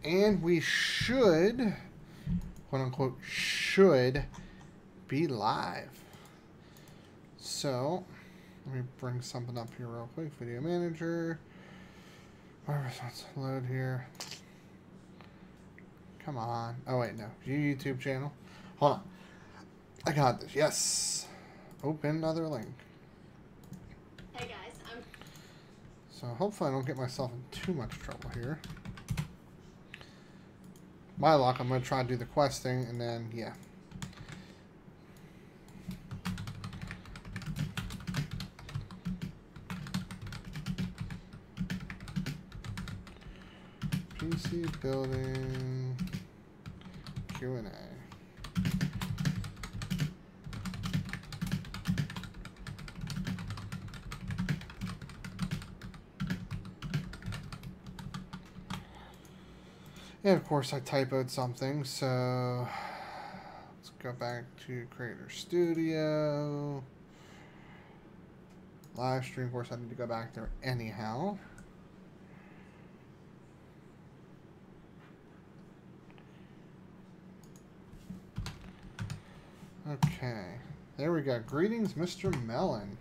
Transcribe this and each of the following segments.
And we should, quote unquote, should be live. So, let me bring something up here real quick. Video manager. Let's load here. Come on. Oh, wait, no. Your YouTube channel. Hold on. I got this. Yes. Open another link. Hey, guys. So, hopefully I don't get myself in too much trouble here. My luck, I'm going to try to do the questing, and then, yeah. PC building Q&A. And of course I typoed something, so let's go back to Creator Studio. Live stream, of course I need to go back there anyhow. Okay, there we go. Greetings, Mr. Mellon.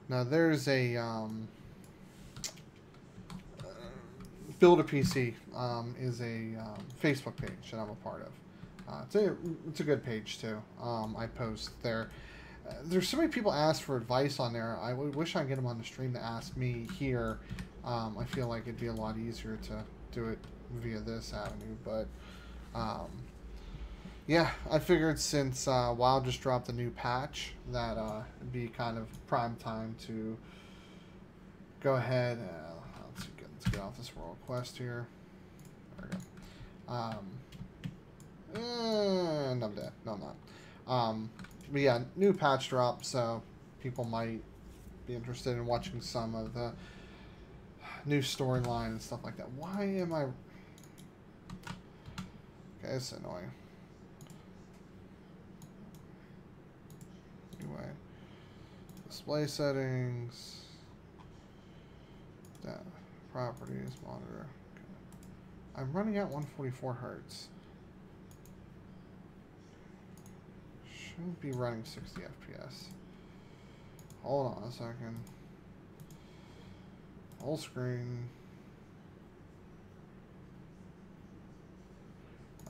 Now there's a Build a PC is a Facebook page that I'm a part of. It's a good page too. I post there. There's so many people ask for advice on there. I wish I could get them on the stream to ask me here. I feel like it'd be a lot easier to do it via this avenue, but yeah, I figured since WoW just dropped a new patch that it'd be kind of prime time to go ahead. Let's get off this world quest here. There we go. And I'm dead. No, I'm not. But yeah, new patch drop, so people might be interested in watching some of the new storyline and stuff like that. Why am I... Okay, it's annoying. Anyway, display settings, properties, monitor. Okay. I'm running at 144 hertz. Shouldn't be running 60 FPS. Hold on a second. Full screen.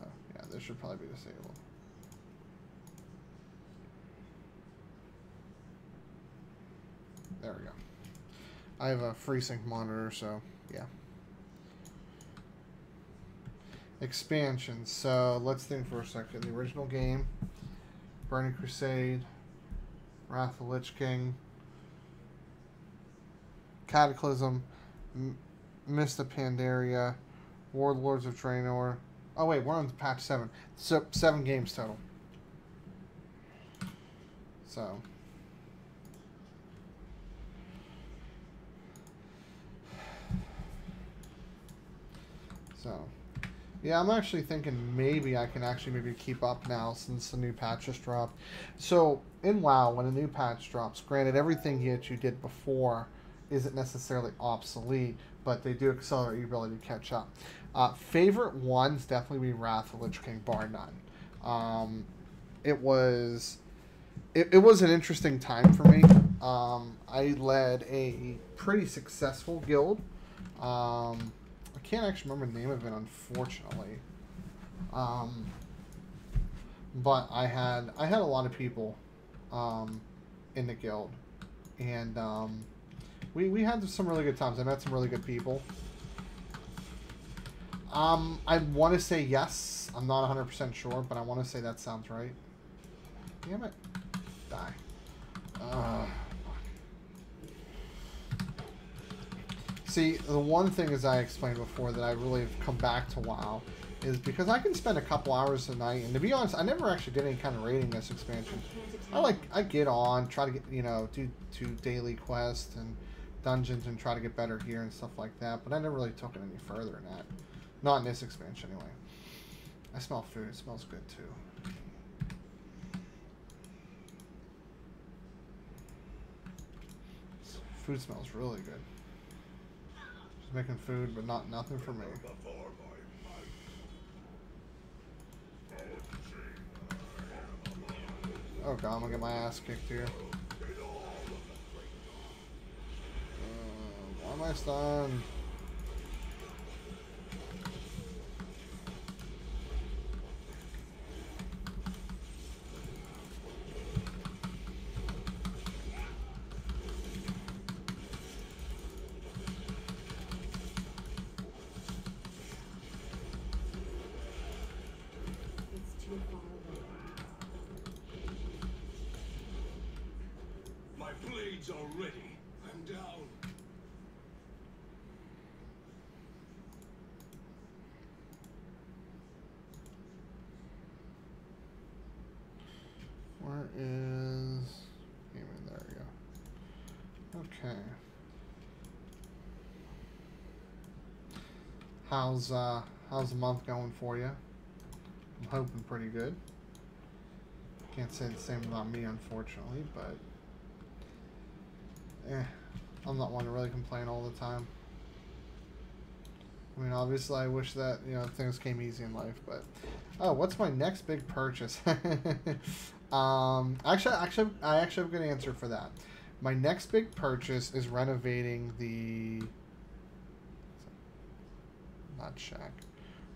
Oh, yeah, this should probably be disabled. There we go. I have a FreeSync monitor, so yeah. Expansions. So let's think for a second. The original game, Burning Crusade, Wrath of the Lich King, Cataclysm, Mist of Pandaria, Warlords of Draenor. Oh wait, we're on patch 7. So 7 games total. So, yeah, I'm actually thinking maybe I can actually keep up now since the new patch just dropped. So, in WoW, when a new patch drops, granted, everything that you did before isn't necessarily obsolete, but they do accelerate your ability to catch up. Favorite ones definitely be Wrath of the Lich King, bar none. It was an interesting time for me. I led a pretty successful guild. I can't actually remember the name of it, unfortunately. But I had a lot of people in the guild, and we had some really good times. I met some really good people. I want to say yes. I'm not 100% sure, but I want to say that sounds right. Damn it. Die. See, the one thing, as I explained before, that I really have come back to WoW is because I can spend a couple hours a night, and to be honest, I never actually did any kind of raiding this expansion. I get on, try to get, do daily quests and dungeons and try to get better here and stuff like that, but I never really took it any further than that. Not in this expansion, anyway. I smell food. It smells good, too. Food smells really good. Making food, but nothing for me. Oh god, I'm gonna get my ass kicked here. Why am I stunned? Already, I'm down. Where is... There we go. Okay. How's the month going for you? I'm hoping pretty good. Can't say the same about me, unfortunately, but I'm not one to really complain all the time. I mean, obviously, I wish that, you know, things came easy in life, but... Oh, what's my next big purchase? Actually, I actually have a good answer for that. My next big purchase is renovating the... Not shack.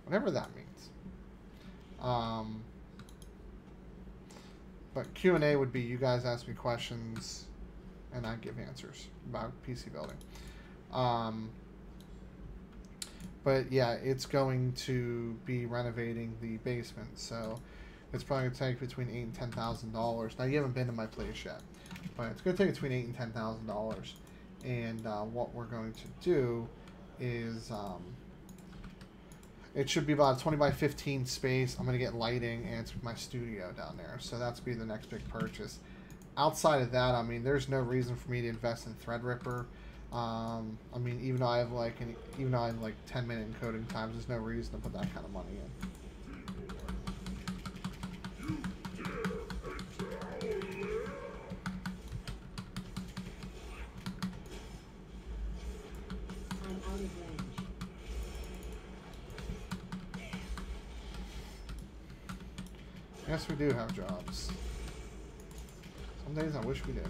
Whatever that means. But Q&A would be you guys ask me questions and I give answers about PC building. But yeah, it's going to be renovating the basement, so it's probably going to take between $8,000 and $10,000. Now, you haven't been to my place yet, but it's going to take between $8,000 and $10,000. And what we're going to do is it should be about a 20 by 15 space. I'm going to get lighting, and it's my studio down there, so that's be the next big purchase. Outside of that, I mean, there's no reason for me to invest in Threadripper. I mean, even though I have like 10-minute encoding times, there's no reason to put that kind of money in. I'm out of range. Yes, we do have jobs. Some days I wish we did.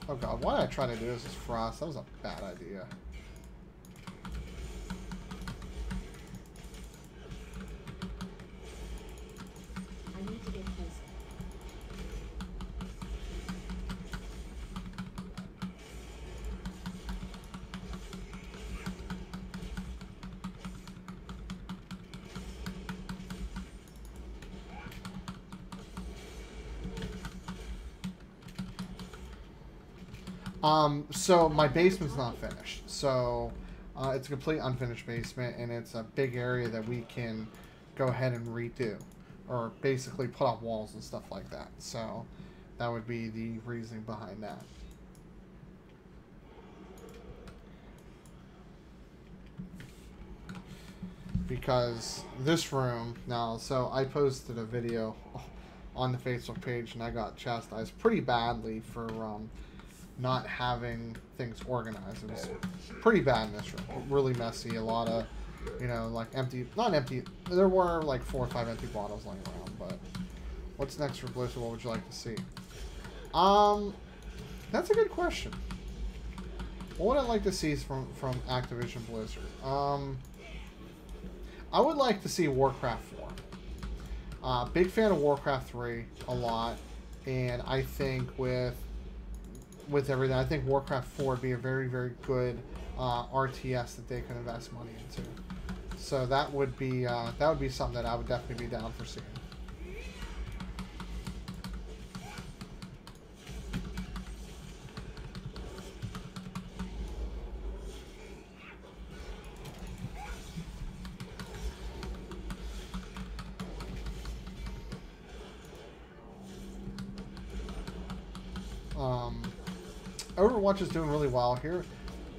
Oh god, why did I try to do this as Frost? That was a bad idea. I need to get closer. So my basement's not finished. So it's a complete unfinished basement, and it's a big area that we can go ahead and redo, or basically put up walls and stuff like that. So that would be the reasoning behind that. Because this room now, so I posted a video on the Facebook page, and I got chastised pretty badly for not having things organized. It was pretty bad in this room. Really messy. A lot of, you know, like empty, not empty. There were like 4 or 5 empty bottles laying around. But what's next for Blizzard? What would you like to see? That's a good question. What would I like to see from Activision Blizzard? I would like to see Warcraft 4. Big fan of Warcraft 3 a lot, and I think with everything, I think Warcraft 4 would be a very, very good RTS that they can invest money into. So that would be something that I would definitely be down for seeing. Overwatch is doing really well here.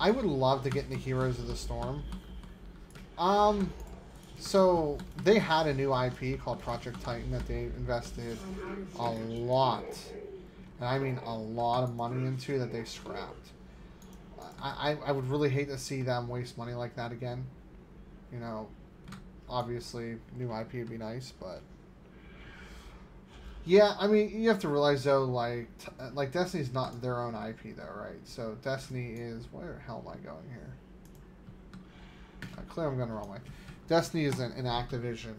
I would love to get into Heroes of the Storm. So they had a new IP called Project Titan that they invested a lot, and I mean a lot of money into, that they scrapped. I would really hate to see them waste money like that again. You know, obviously, new IP would be nice, but yeah, I mean, you have to realize though, like Destiny's not their own IP though, right? So Destiny is where the hell am I going here? Clearly, I'm going the wrong way. Destiny is an Activision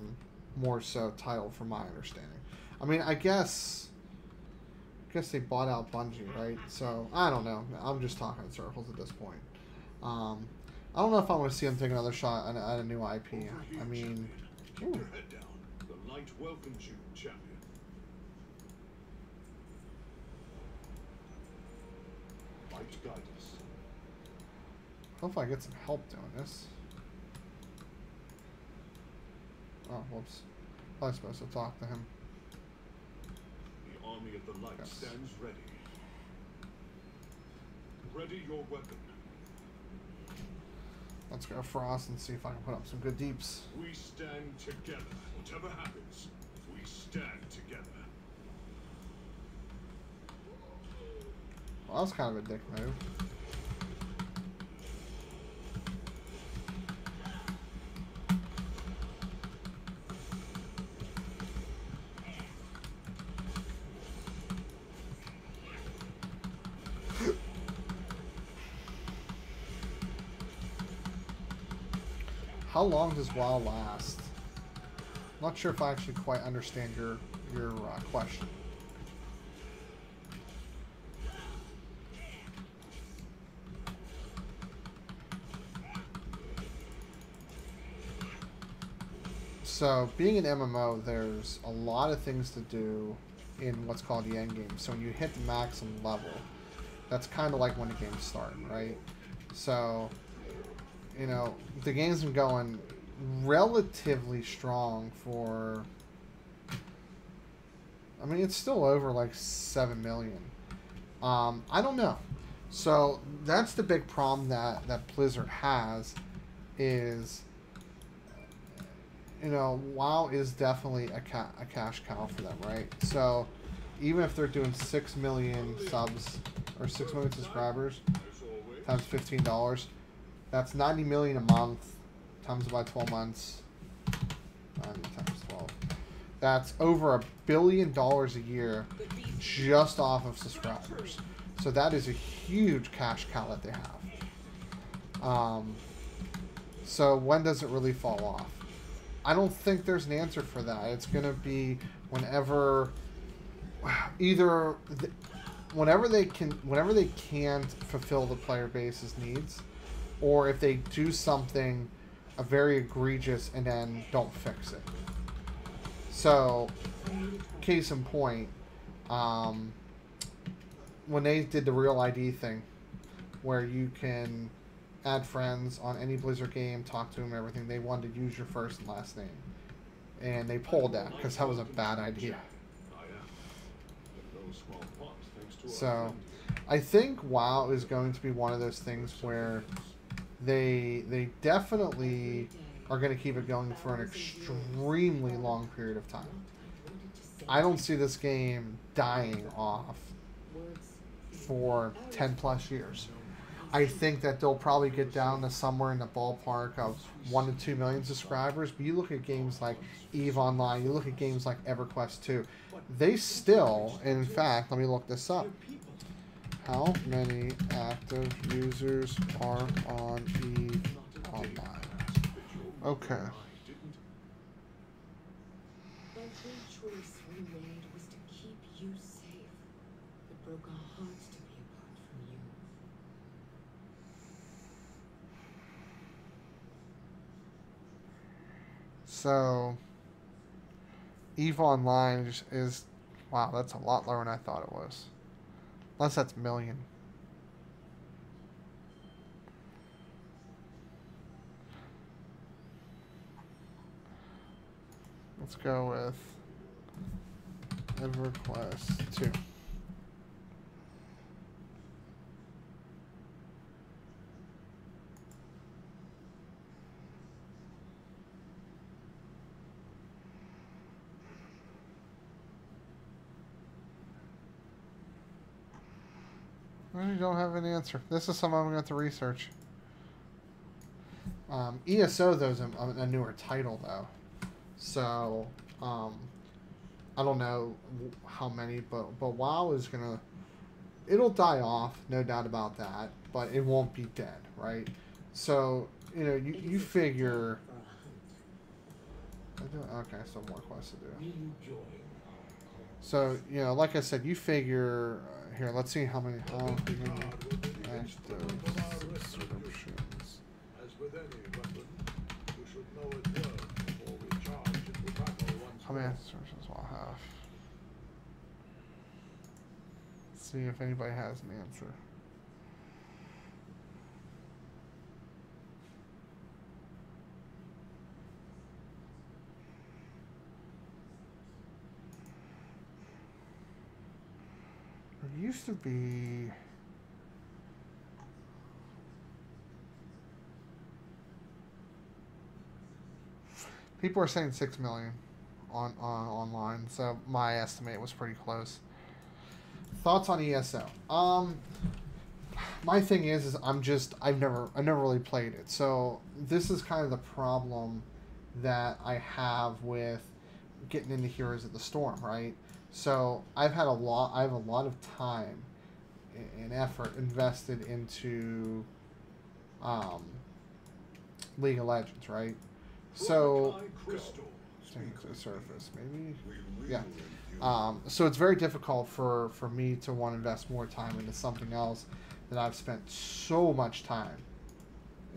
more so title, from my understanding. I mean, I guess they bought out Bungie, right? So I don't know. I'm just talking in circles at this point. I don't know if I want to see them take another shot at a new IP. I mean, Keep your head down. The light welcomes you, champion. Light guide us. hopefully I get some help doing this. Oh, whoops. I was supposed to talk to him. The army of the light Yes. stands ready. Ready your weapon. Let's go Frost and see if I can put up some good deeps. We stand together. Whatever happens, we stand together. Well, that was kind of a dick move. How long does WoW last? I'm not sure if I actually quite understand your question. So, being an MMO, there's a lot of things to do in what's called the end game. So when you hit the maximum level, that's kind of like when the game's starting, right? So, you know, the game's been going relatively strong for, I mean, it's still over like 7 million. I don't know. So that's the big problem that Blizzard has is, you know, WoW is definitely a cash cow for them, right? So even if they're doing 6 million subs or 6 million subscribers times $15, that's 90 million a month times by 12 months. 90 times 12. That's over $1 billion a year just off of subscribers. So that is a huge cash cow that they have. So when does it really fall off? I don't think there's an answer for that. It's going to be whenever whenever they can't fulfill the player base's needs, or if they do something very egregious and then don't fix it. So, case in point, when they did the Real ID thing, where you can add friends on any Blizzard game, talk to them, everything, they wanted to use your first and last name. And they pulled that because that was a bad idea. So, I think WoW is going to be one of those things where they definitely are going to keep it going for an extremely long period of time. I don't see this game dying off for 10 plus years. I think that they'll probably get down to somewhere in the ballpark of 1 to 2 million subscribers. But you look at games like EVE Online, you look at games like EverQuest 2, they still, and in fact, let me look this up. How many active users are on EVE Online? Okay. Every choice we made was to keep you safe. It broke our hearts to be apart from you. So, EVE Online is, wow, that's a lot lower than I thought it was. Unless that's million. Let's go with EverQuest 2. really don't have an answer. This is something I'm going to have to research. ESO, though, is a newer title, though. So, I don't know how many, but WoW is going to... It'll die off, no doubt about that, but it won't be dead, right? So, you know, you figure... Okay, so more quests to do. So, you know, like I said, you figure... here, let's see how many active subscriptions. As with any weapon, you should know it well before we charge into battle once How many more. active subscriptions will I have? Let's see if anybody has an answer. There used to be... People are saying 6 million on online, so my estimate was pretty close. Thoughts on ESO? My thing is I've never really played it, so this is kind of the problem that I have with getting into Heroes of the Storm, right? So I have a lot of time and effort invested into League of Legends, right? So things to surface, maybe, yeah. So it's very difficult for me to want to invest more time into something else that I've spent so much time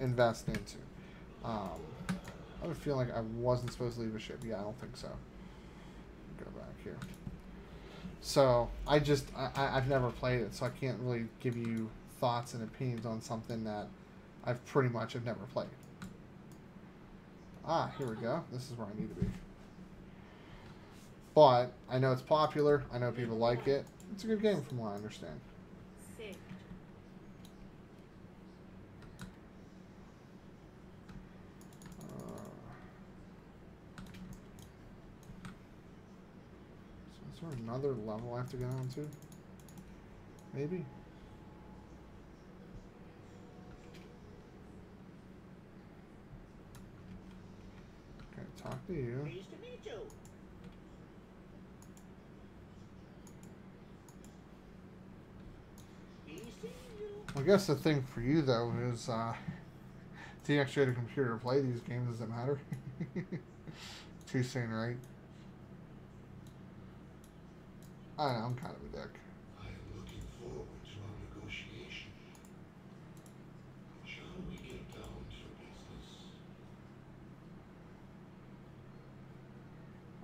investing into. I would feel like I wasn't supposed to leave a ship. Yeah, I don't think so. Go back here. So I've never played it, so I can't really give you thoughts and opinions on something that I've pretty much have never played. Ah, here we go. This is where I need to be. But I know it's popular. I know people like it. It's a good game from what I understand. So is there another level I have to get on to? Maybe? Okay, talk to you. Pleased to meet you. Well, I guess the thing for you, though, is do you actually have a computer to play these games? Does it matter? Too soon, right? I know, I'm kind of a dick. I am looking forward to our negotiation. Shall we get down to business?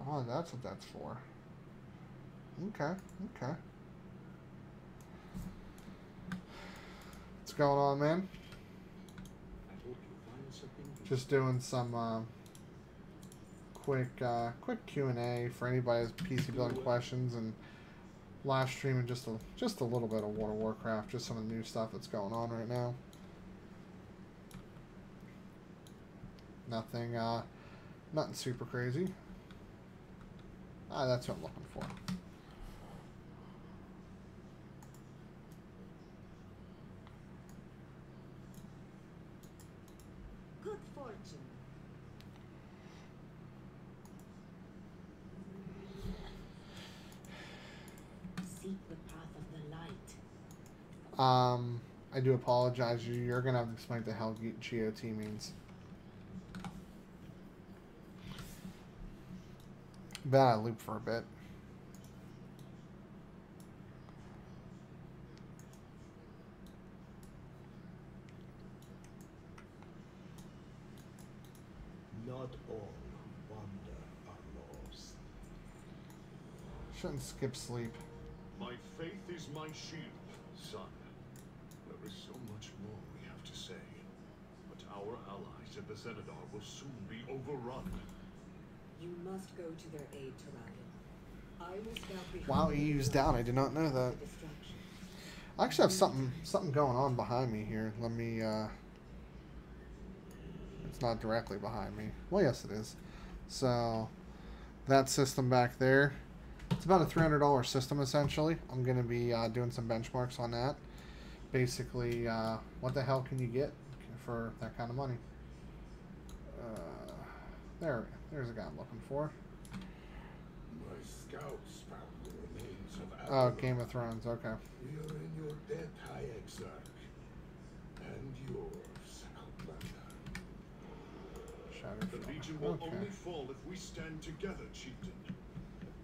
Oh, that's what that's for. Okay, okay. What's going on, man? I hope you find something. Just doing some quick Q&A for anybody who's PC building questions, and live streaming just a little bit of World of Warcraft, just some of the new stuff that's going on right now. Nothing super crazy. Ah, that's what I'm looking for. Good fortune. Seek the path of the light. I do apologize. You're gonna have to explain what the hell GOT means. Been out of loop for a bit. Not all who wander are lost. Shouldn't skip sleep. My faith is my shield, son. There is so much more we have to say. But our allies at the Zenithar will soon be overrun. You must go to their aid, Tyranid. I will scout behind Wow, the EU's down. I did not know that. destruction. I actually have something going on behind me here. Let me it's not directly behind me. Well, yes it is. So that system back there, it's about a $300 system essentially. I'm going to be doing some benchmarks on that. basically, what the hell can you get for that kind of money? There's a guy I'm looking for. My scouts found the remains of Oh, Avalon. Game of Thrones. Okay. We are in your debt, High Exarch. And yours, Outlander. The Legion will only fall if we stand together, Chieftain.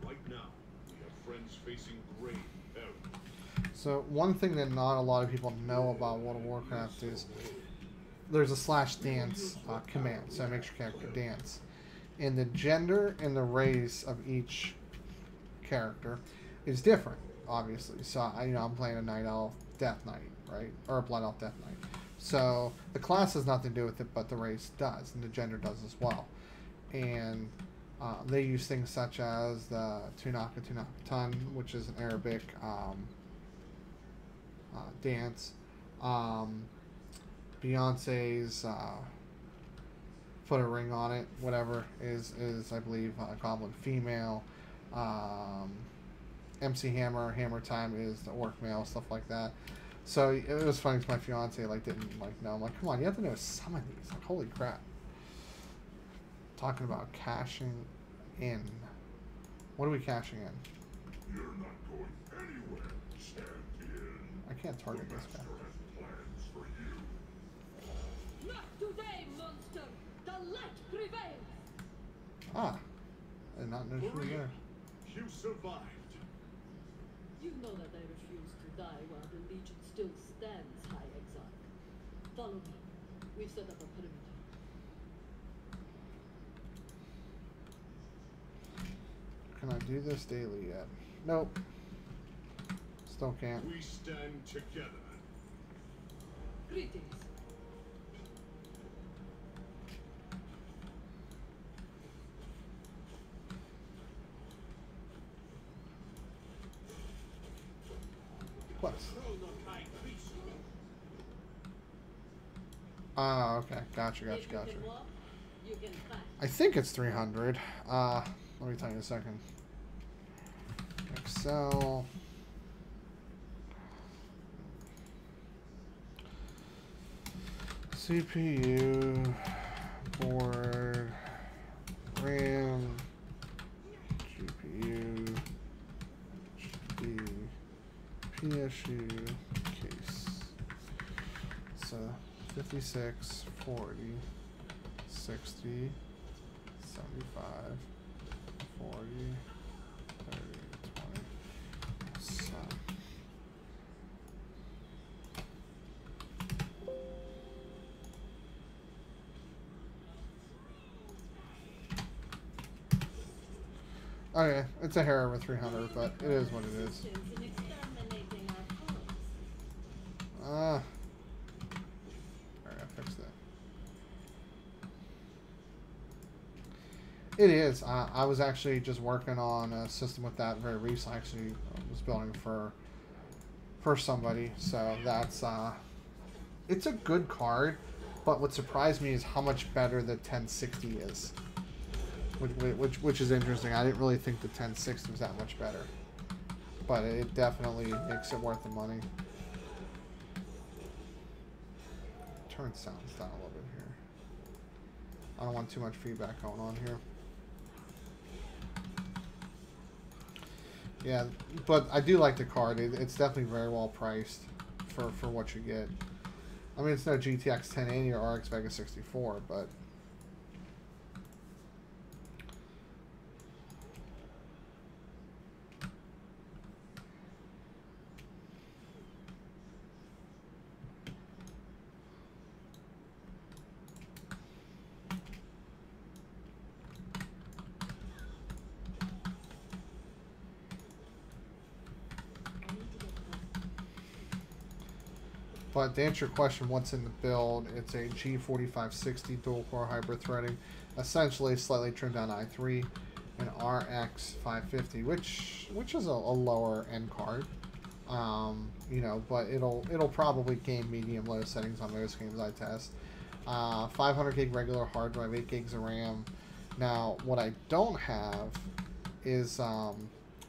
Right now, we have friends facing grave peril. So one thing that not a lot of people know about World of Warcraft is there's a /dance command, so it makes your character dance. And the gender and the race of each character is different, obviously. So I'm playing a Night Elf Death Knight, right, or a Blood Elf Death Knight. So the class has nothing to do with it, but the race does, and the gender does as well. And they use things such as the Tunaka Tun, which is an Arabic dance. Beyonce's put a ring on it, whatever, is I believe Goblin female. MC Hammer Time is the Orc male, stuff like that. So it was funny because my fiance didn't know. I'm like, come on, you have to know some of these. Like, holy crap. Talking about cashing in. What are we cashing in? You're not going anywhere, champion. I can't target this guy. Plans for you. Not today, monster! The light prevails! Ah. I did not know she was there. You survived. You know that I refuse to die while the Legion still stands, High Exarch. Follow me. We've set up a perimeter. Can I do this daily yet? Nope. Still can't. We stand together. Greetings. What? Ah, okay. Gotcha. If you can walk, you can fight. I think it's 300. Let me tell you in a second. Excel. CPU. Board. RAM. GPU. HD. PSU. Case. So 56, 40, 60, 75, 40, 30, 20, so. Okay, it's a hair over 300, but it is what it is. Alright, I fixed that. It is. I was actually just working on a system with that very recently. Actually, I was building for somebody, so that's it's a good card. But what surprised me is how much better the 1060 is, which is interesting. I didn't really think the 1060 was that much better, but it definitely makes it worth the money. Turn sounds down a little bit here. I don't want too much feedback going on here. Yeah, but I do like the card. It's definitely very well priced for what you get. I mean, it's no GTX 1080 or RX Vega 64, but But to answer your question, what's in the build, it's a G4560 dual-core hybrid threading, essentially slightly trimmed down i3, an RX 550, which is a lower end card, you know, but it'll probably gain medium-low settings on most games I test. 500 gig regular hard drive, 8 gigs of RAM. Now, what I don't have is I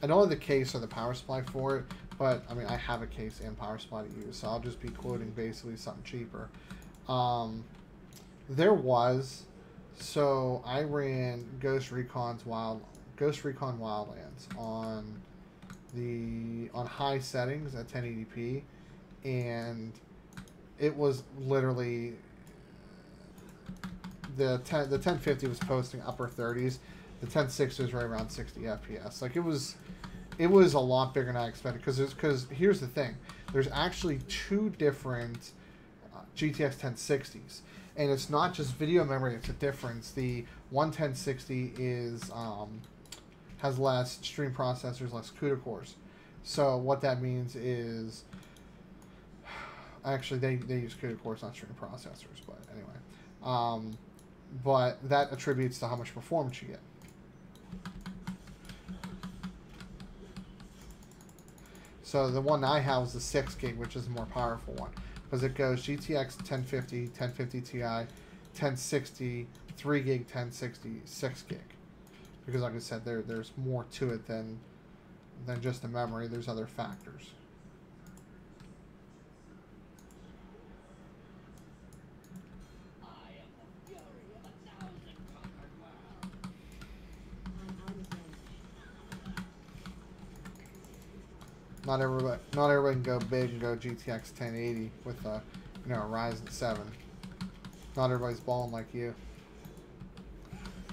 don't have the case or the power supply for it, But I mean, I have a case and power supply to use, so I'll just be quoting basically something cheaper. There was, so I ran Ghost Recon Wildlands on high settings at 1080p, and it was literally the 1050 was posting upper 30s, the 1060 was right around 60 FPS. Like it was a lot bigger than I expected, because here's the thing, there's actually two different GTX 1060s, and it's not just video memory, it's a difference. The 1060 is has less stream processors, less CUDA cores. So what that means is, actually they use CUDA cores, not stream processors, but anyway. But that attributes to how much performance you get. So the one I have is the 6 gig, which is the more powerful one, because it goes GTX 1050, 1050 Ti, 1060, 3 gig, 1060, 6 gig. Because like I said, there's more to it than just the memory. There's other factors. Not everybody can go big and go GTX 1080 with a a Ryzen 7. Not everybody's balling like you.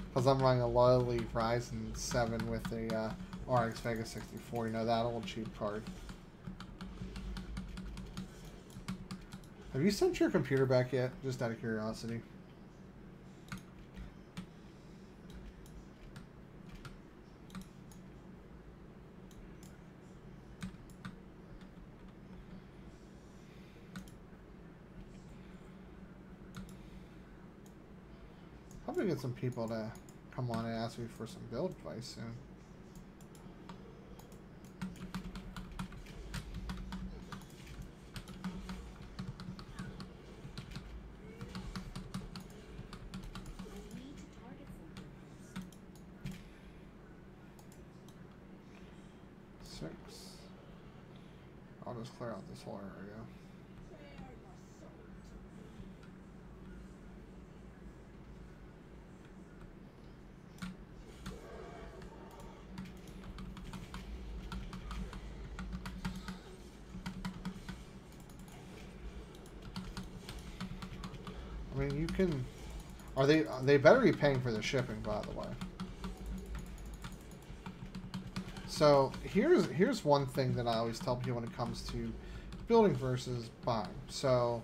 Because I'm running a lowly Ryzen 7 with a RX Vega 64. That old cheap card. Have you sent your computer back yet? Just out of curiosity. Probably get some people to come on and ask me for some build advice soon. I'll just clear out this whole area. I mean, you can... They better be paying for the shipping, by the way. So here's one thing that I always tell people when it comes to building versus buying. So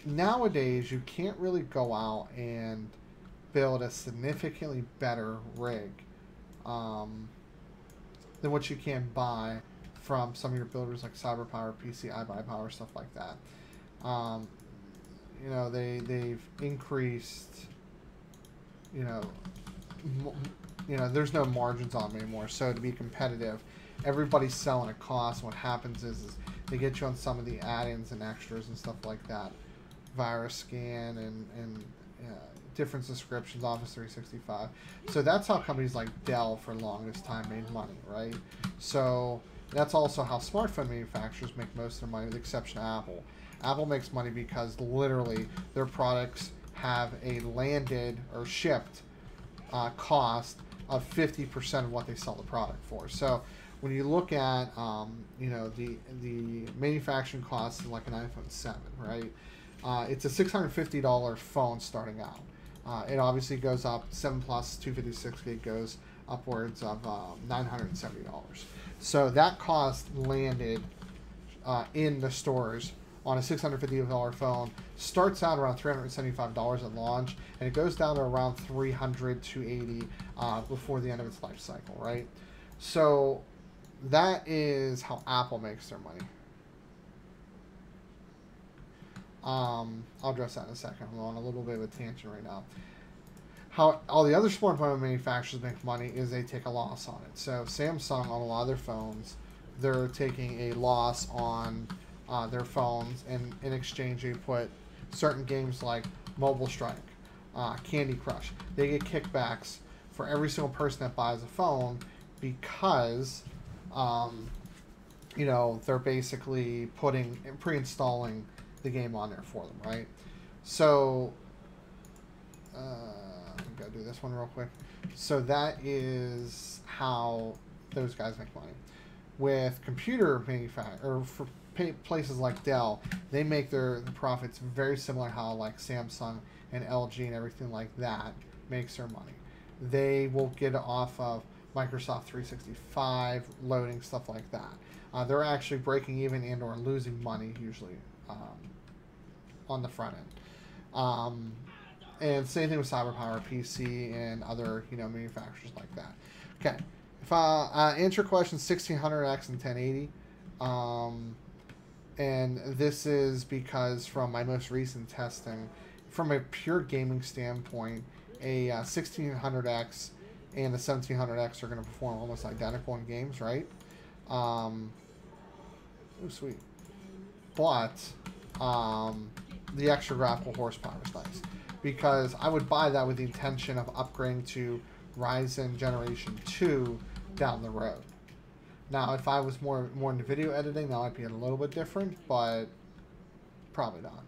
nowadays you can't really go out and build a significantly better rig than what you can buy from some of your builders like CyberPower, PC, iBuyPower, stuff like that. They've increased, there's no margins on them anymore. So to be competitive, everybody's selling at cost. What happens is they get you on some of the add-ins and extras and stuff like that. Virus scan and different subscriptions, Office 365. So that's how companies like Dell for the longest time made money, right? So that's also how smartphone manufacturers make most of their money, with the exception of Apple. Apple makes money because literally their products have a landed or shipped cost of 50% of what they sell the product for. So when you look at the manufacturing cost of like an iPhone 7, right? It's a $650 phone starting out. It obviously goes up 7 Plus 256 gig goes upwards of $970. So that cost landed in the stores on a $650 phone starts out around $375 at launch, and it goes down to around $300 to $80 before the end of its life cycle, right? So that is how Apple makes their money. I'll address that in a second. I'm on a little bit of a tangent right now. How all the other smartphone manufacturers make money is they take a loss on it. So Samsung, on a lot of their phones, they're taking a loss on their phones, and in exchange they put certain games like Mobile Strike, Candy Crush. They get kickbacks for every single person that buys a phone because you know, they're basically pre-installing the game on there for them, right? So, I'm gonna do this one real quick. So that is how those guys make money. With computer manufacturer, or for places like Dell, they make the profits very similar how like Samsung and LG and everything like that makes their money. They will get it off of Microsoft 365 loading, stuff like that. They're actually breaking even and or losing money usually on the front end. And same thing with CyberPower PC and other, you know, manufacturers like that. Okay, if I answer question 1600X and 1080, and this is because from my most recent testing, from a pure gaming standpoint, a 1600X and a 1700X are going to perform almost identical in games, right? Oh, sweet. But the extra graphical horsepower is nice, because I would buy that with the intention of upgrading to Ryzen Generation 2 down the road. Now, if I was more into video editing, that might be a little bit different, but probably not.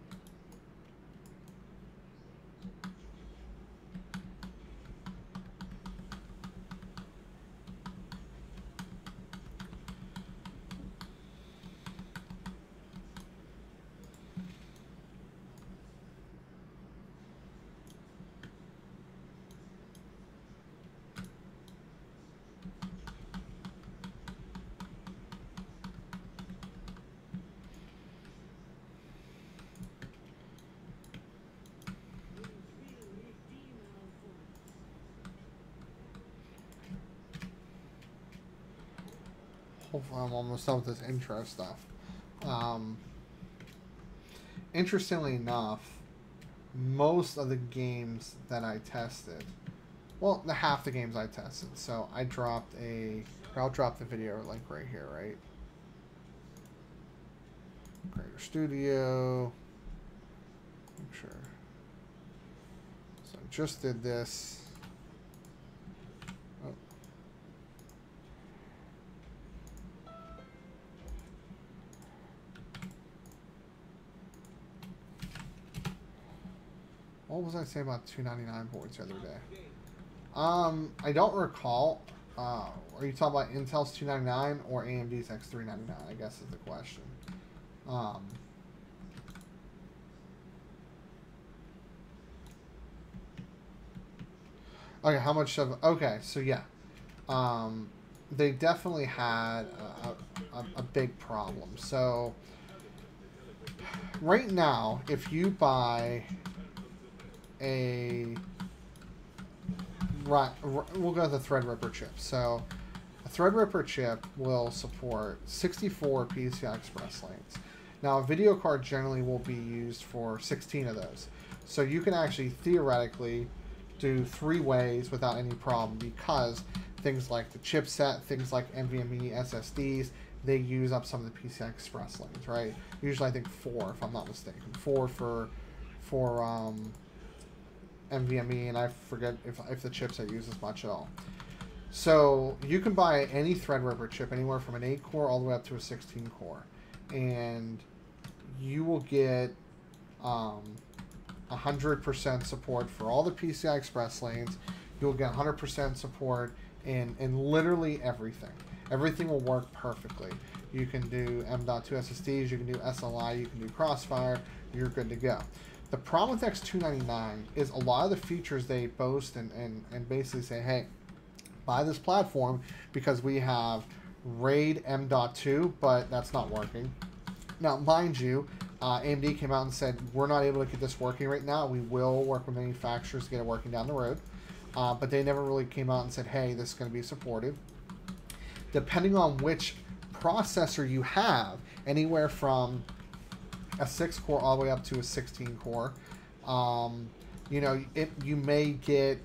Hopefully I'm almost done with this intro stuff. Interestingly enough, most of the games that I tested, well, half the games I tested, so I dropped I'll drop the video link right here, right? Creator Studio. Make sure. So I just did this. Oh. What was I saying about 299 boards the other day? I don't recall. Are you talking about Intel's 299 or AMD's X399? I guess is the question. Okay, how much of... Okay, so yeah. They definitely had a big problem. So, right now, if you buy a... Right, we'll go with the Threadripper chip. So, a Threadripper chip will support 64 PCI Express lanes. Now, a video card generally will be used for 16 of those. So you can actually theoretically do 3 ways without any problem, because things like the chipset, things like NVMe SSDs, they use up some of the PCI Express lanes, right? Usually I think 4, if I'm not mistaken. 4 for NVMe, and I forget if the chipset uses much at all. So you can buy any Threadripper chip anywhere from an 8-core all the way up to a 16-core, and you will get 100% support for all the PCI Express lanes. You'll get 100% support in literally everything. Everything will work perfectly. You can do M.2 SSDs, you can do SLI, you can do Crossfire, you're good to go. The problem with X299 is a lot of the features they boast and basically say, hey, buy this platform because we have RAID M.2, but that's not working. Now, mind you, AMD came out and said, we're not able to get this working right now. We will work with manufacturers to get it working down the road. But they never really came out and said, hey, this is going to be supported. Depending on which processor you have, anywhere from a 6-core all the way up to a 16-core, you know, you may get,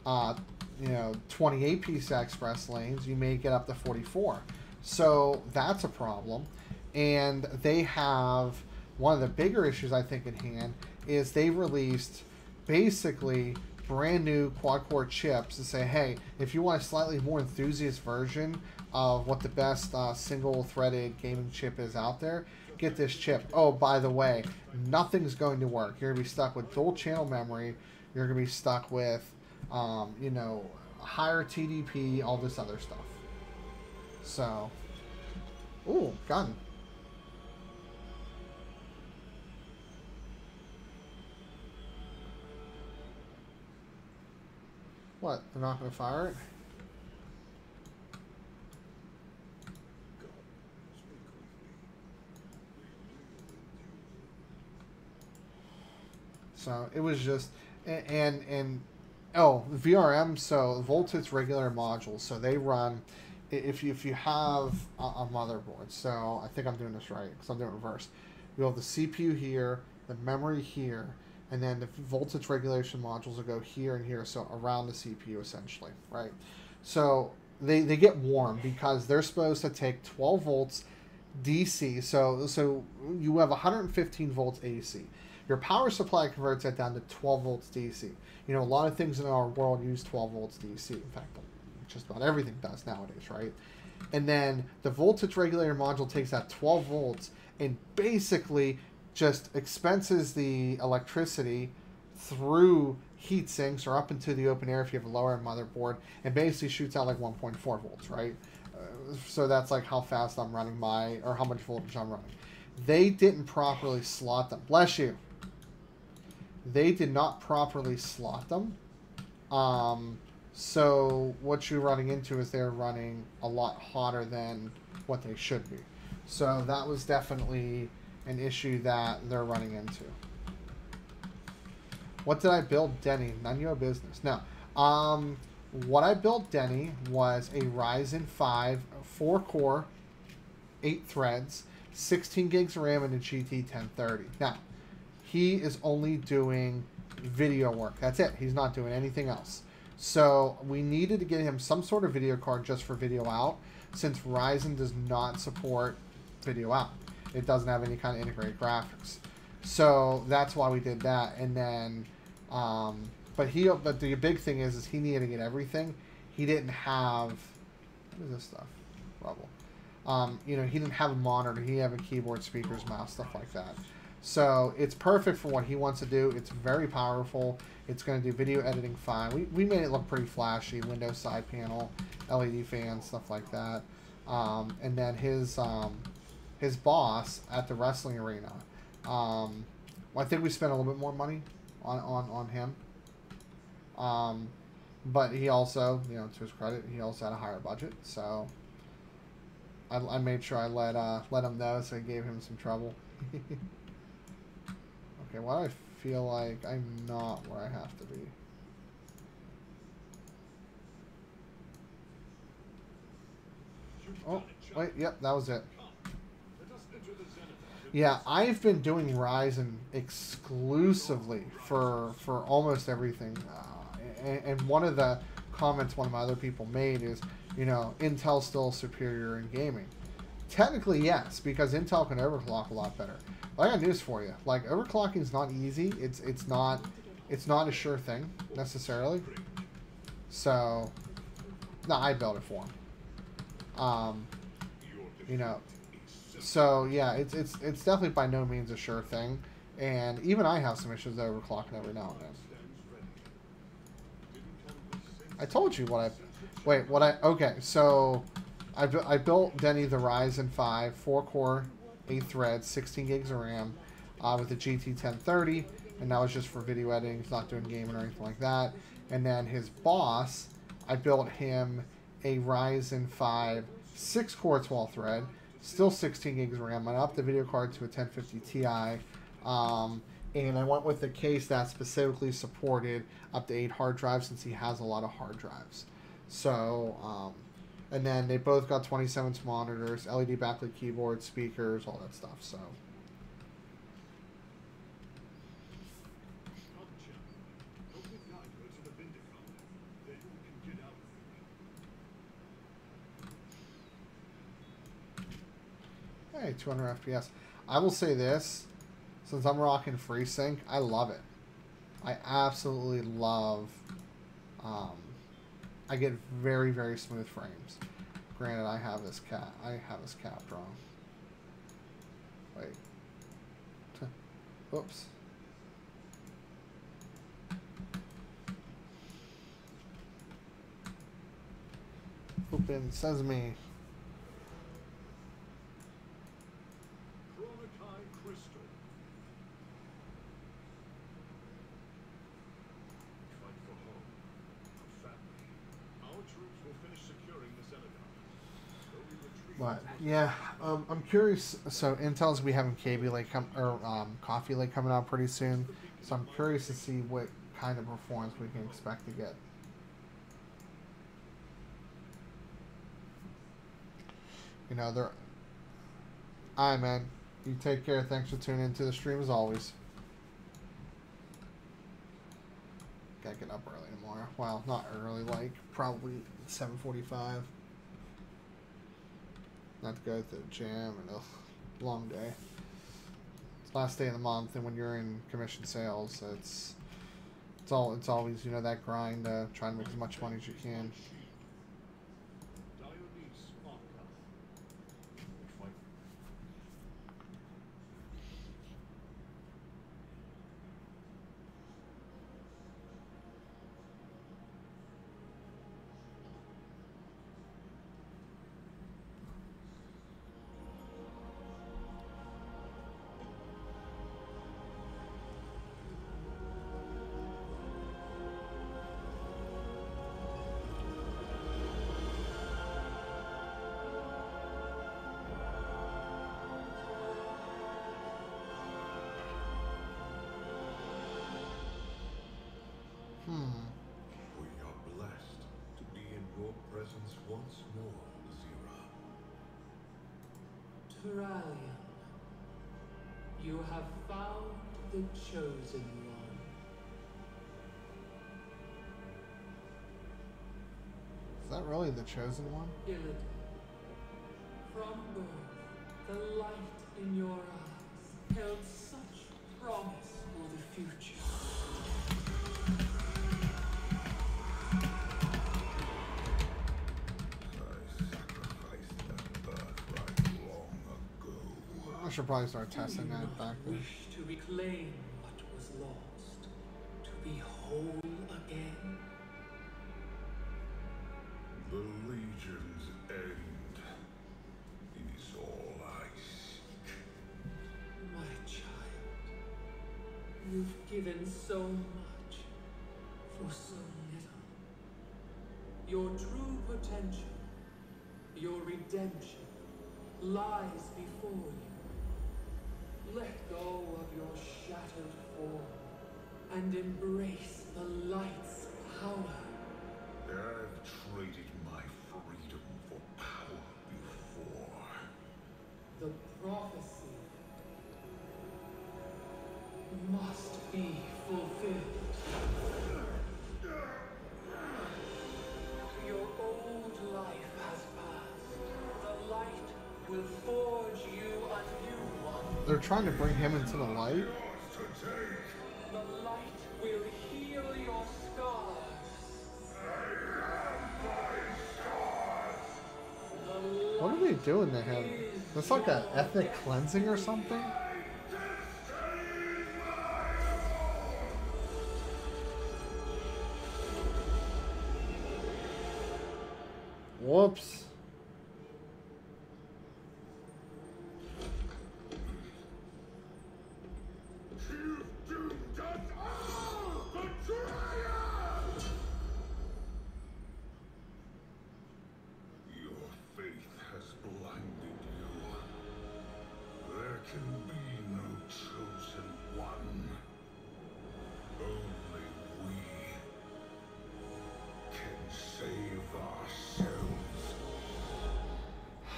you know, 28 PCI Express lanes. You may get up to 44. So that's a problem. And they have, one of the bigger issues I think at hand is they released basically brand new quad-core chips to say, hey, if you want a slightly more enthusiast version of what the best single-threaded gaming chip is out there, get this chip. Oh, by the way, nothing's going to work. You're going to be stuck with dual-channel memory. You're going to be stuck with, you know, higher TDP, all this other stuff. So, ooh, gun. What? They're not going to fire it? So it was just, and oh, VRM. So voltage regular modules. So they run, if you have a motherboard. So I think I'm doing this right because I'm doing it reverse. You have the CPU here, the memory here, and then the voltage regulation modules will go here and here. So around the CPU essentially, right? So they get warm because they're supposed to take 12 volts DC. So you have 115 volts AC. Your power supply converts that down to 12 volts DC. You know, a lot of things in our world use 12 volts DC. In fact, just about everything does nowadays, right? And then the voltage regulator module takes that 12 volts and basically just expenses the electricity through heat sinks or up into the open air if you have a lower end motherboard, and basically shoots out like 1.4 volts, right? So that's like how fast I'm running or how much voltage I'm running. They didn't properly slot them. Bless you. They did not properly slot them. So what you're running into is they're running a lot hotter than what they should be. So that was definitely an issue that they're running into. What did I build, Denny? None of your business. No. What I built, Denny, was a Ryzen 5 4-core, 8 threads, 16 gigs of RAM, and a GT 1030. Now, he is only doing video work. That's it. He's not doing anything else. So we needed to get him some sort of video card just for video out, since Ryzen does not support video out. It doesn't have any kind of integrated graphics. So that's why we did that. And then, but the big thing is he needed to get everything. He didn't have, what is this stuff? Rubble. You know, he didn't have a monitor. He didn't have a keyboard, speakers, mouse, stuff like that. So it's perfect for what he wants to do. It's very powerful. It's going to do video editing fine. We made it look pretty flashy. Windows side panel, LED fans, stuff like that. And then his boss at the wrestling arena. Well, I think we spent a little bit more money on him. But he also, you know, to his credit, he also had a higher budget. So I made sure I let him know, so I gave him some trouble. Okay, why do I feel like I'm not where I have to be? Oh, wait, yep, that was it. Yeah, I've been doing Ryzen exclusively for almost everything. And one of the comments one of my other people made is, you know, Intel's still superior in gaming. Technically, yes, because Intel can overclock a lot better. But I got news for you. Like, overclocking is not easy. It's not a sure thing necessarily. So, no, I built it for him. You know, so yeah, it's definitely by no means a sure thing. And even I have some issues with overclocking every now and then. I told you okay, so I built Denny the Ryzen 5 4-core, 8 threads, 16 gigs of RAM with the GT 1030, and that was just for video editing. It's not doing gaming or anything like that. And then his boss, I built him a Ryzen 5 6-core 12 thread, still 16 gigs of RAM. I upped the video card to a 1050 Ti, and I went with the case that specifically supported up to 8 hard drives, since he has a lot of hard drives. So, and then they both got 27-inch monitors, LED backlit keyboards, speakers, all that stuff. So. Hey, 200 FPS. I will say this, since I'm rocking FreeSync, I love it. I absolutely love. I get very, very smooth frames. Granted, I have this capped wrong. Wait. Whoops. Open sesame. Chronokai crystal. Fight for home, for family. Our troops will finish securing the Citadel. Slowly retreat. But yeah, I'm curious. So Intel's gonna be having Coffee Lake coming out pretty soon. So I'm curious to see what kind of performance we can expect to get. You know, they're. Alright, man. You take care. Thanks for tuning into the stream as always. Gotta get up early tomorrow. Well, not early, like probably 7:45. Not to go to the gym and long day. It's last day of the month, and when you're in commission sales, it's always that grind to try to make as much money as you can. We are blessed to be in your presence once more, Zira. Turalian, you have found the chosen one. Is that really the chosen one? Illidan, from birth, the light in your eyes held such promise for the future. I should probably start testing that back then. Wish to reclaim what was lost, to be whole again. The Legion's end is all I seek. My child, you've given so much for so little. Your true potential, your redemption, lies before you. Let go of your shattered form and embrace the light's power. I've traded my freedom for power before. The prophecy must be fulfilled. Your old life has passed. The light will forge you a new one. They're trying to bring him into the light. The light will heal your scars. What are they doing to him? That's like an ethnic cleansing or something? Whoops.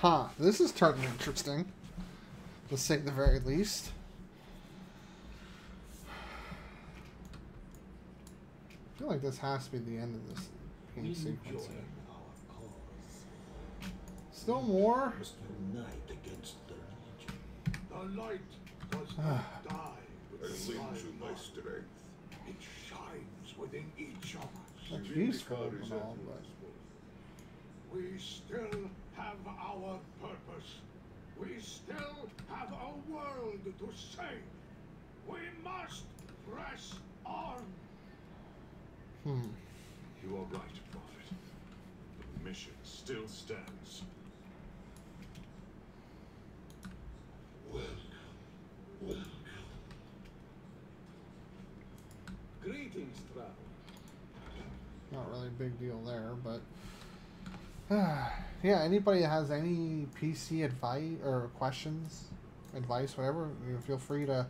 Huh, this is turning interesting, to say the very least. I feel like this has to be the end of this game sequence. Still more? Must unite against the Legion. The light does not die with the my strength. It shines within each of us. That's You useful indicate and all, resentment, but I suppose. We still have our purpose. We still have a world to save. We must press on. You are right, Prophet. The mission still stands. Welcome. Greetings, traveler. Not really a big deal there, but yeah. Anybody that has any PC advice or questions, advice, whatever, you know, feel free to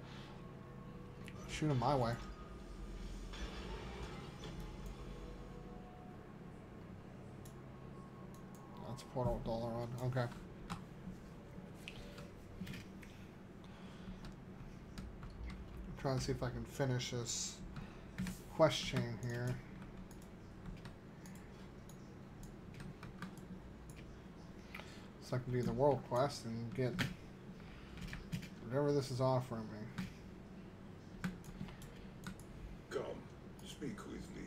shoot them my way. That's Portal Dollar on. Okay. I'm trying to see if I can finish this quest chain here. So I can do the world quest and get whatever this is offering me. Come, speak with me.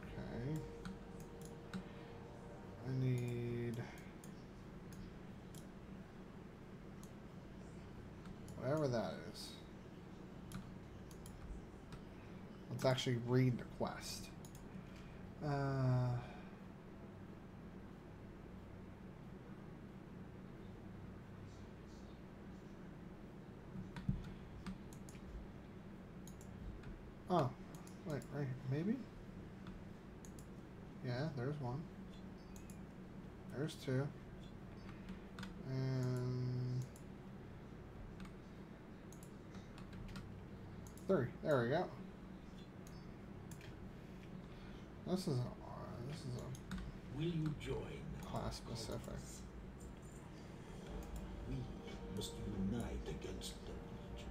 Okay. I need whatever that is. Let's actually read the quest. Oh, wait, right, maybe? Yeah, there's one. There's two. And three. There we go. This is a Will you join our class specific. cause? We must unite against the Legion.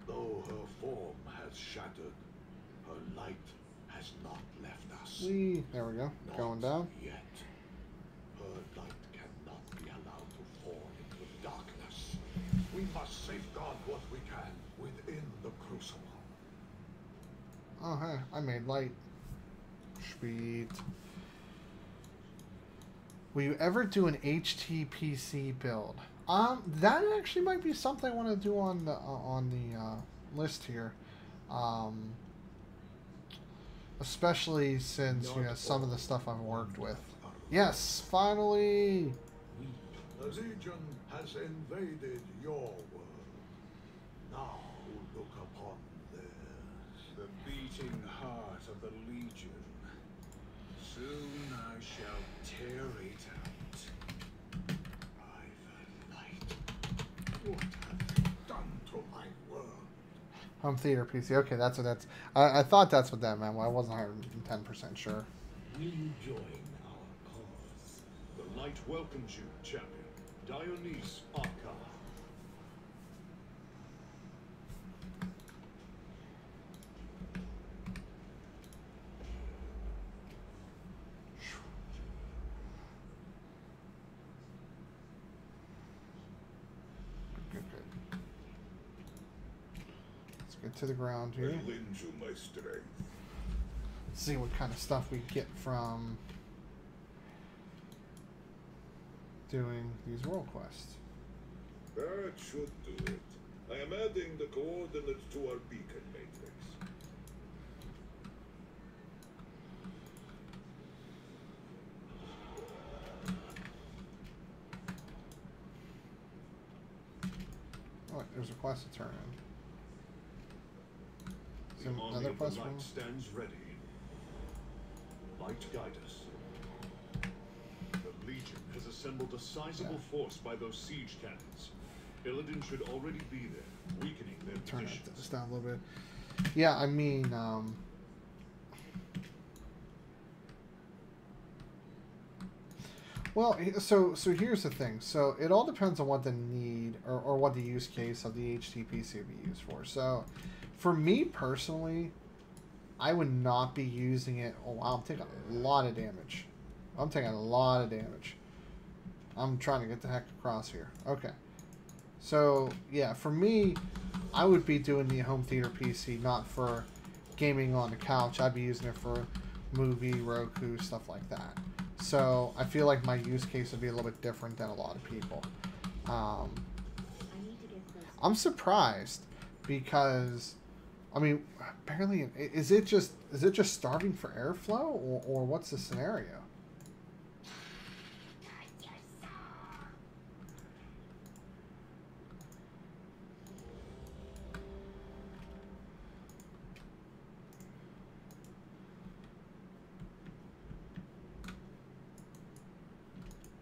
Though her form has shattered, her light has not left us. There we go. Not Going down. yet. Her light cannot be allowed to fall into darkness. We must safeguard what we can within the crucible. Oh, hey, I made light. Sweet. Will you ever do an HTPC build? That actually might be something I want to do on the list here. Especially since, you know, some of the stuff I've worked with. Yes, finally! The Legion has invaded your world. Now look upon theirs. The beating heart of the Legion. Soon I shall tear it out. By the light, what have you done to my world? Home theater PC. Okay, that's what that's. I thought that's what that meant. Well, I wasn't 110% sure. Will you join our cause? The light welcomes you, champion. Dionysus Arca. Good. Let's get to the ground I here. lend you my strength. See what kind of stuff we get from doing these world quests. That should do it. I am adding the coordinates to our beacon matrix. Oh, wait, there's a quest to turn in. The Is there army another of the quest light one? stands ready. Light guide us. The Legion has assembled a sizable force by those siege cannons. Illidan should already be there, weakening their Turn positions. this down a little bit. Yeah, I mean, well, so here's the thing. So it all depends on what the need or what the use case of the HTPC would be used for. So for me personally, I would not be using it. Oh, wow, I'm taking a lot of damage. I'm taking a lot of damage. I'm trying to get the heck across here. Okay. So, yeah, for me, I would be doing the home theater PC not for gaming on the couch. I'd be using it for movie, Roku, stuff like that. So I feel like my use case would be a little bit different than a lot of people. I'm surprised because, I mean, apparently, is it just starving for airflow, or what's the scenario?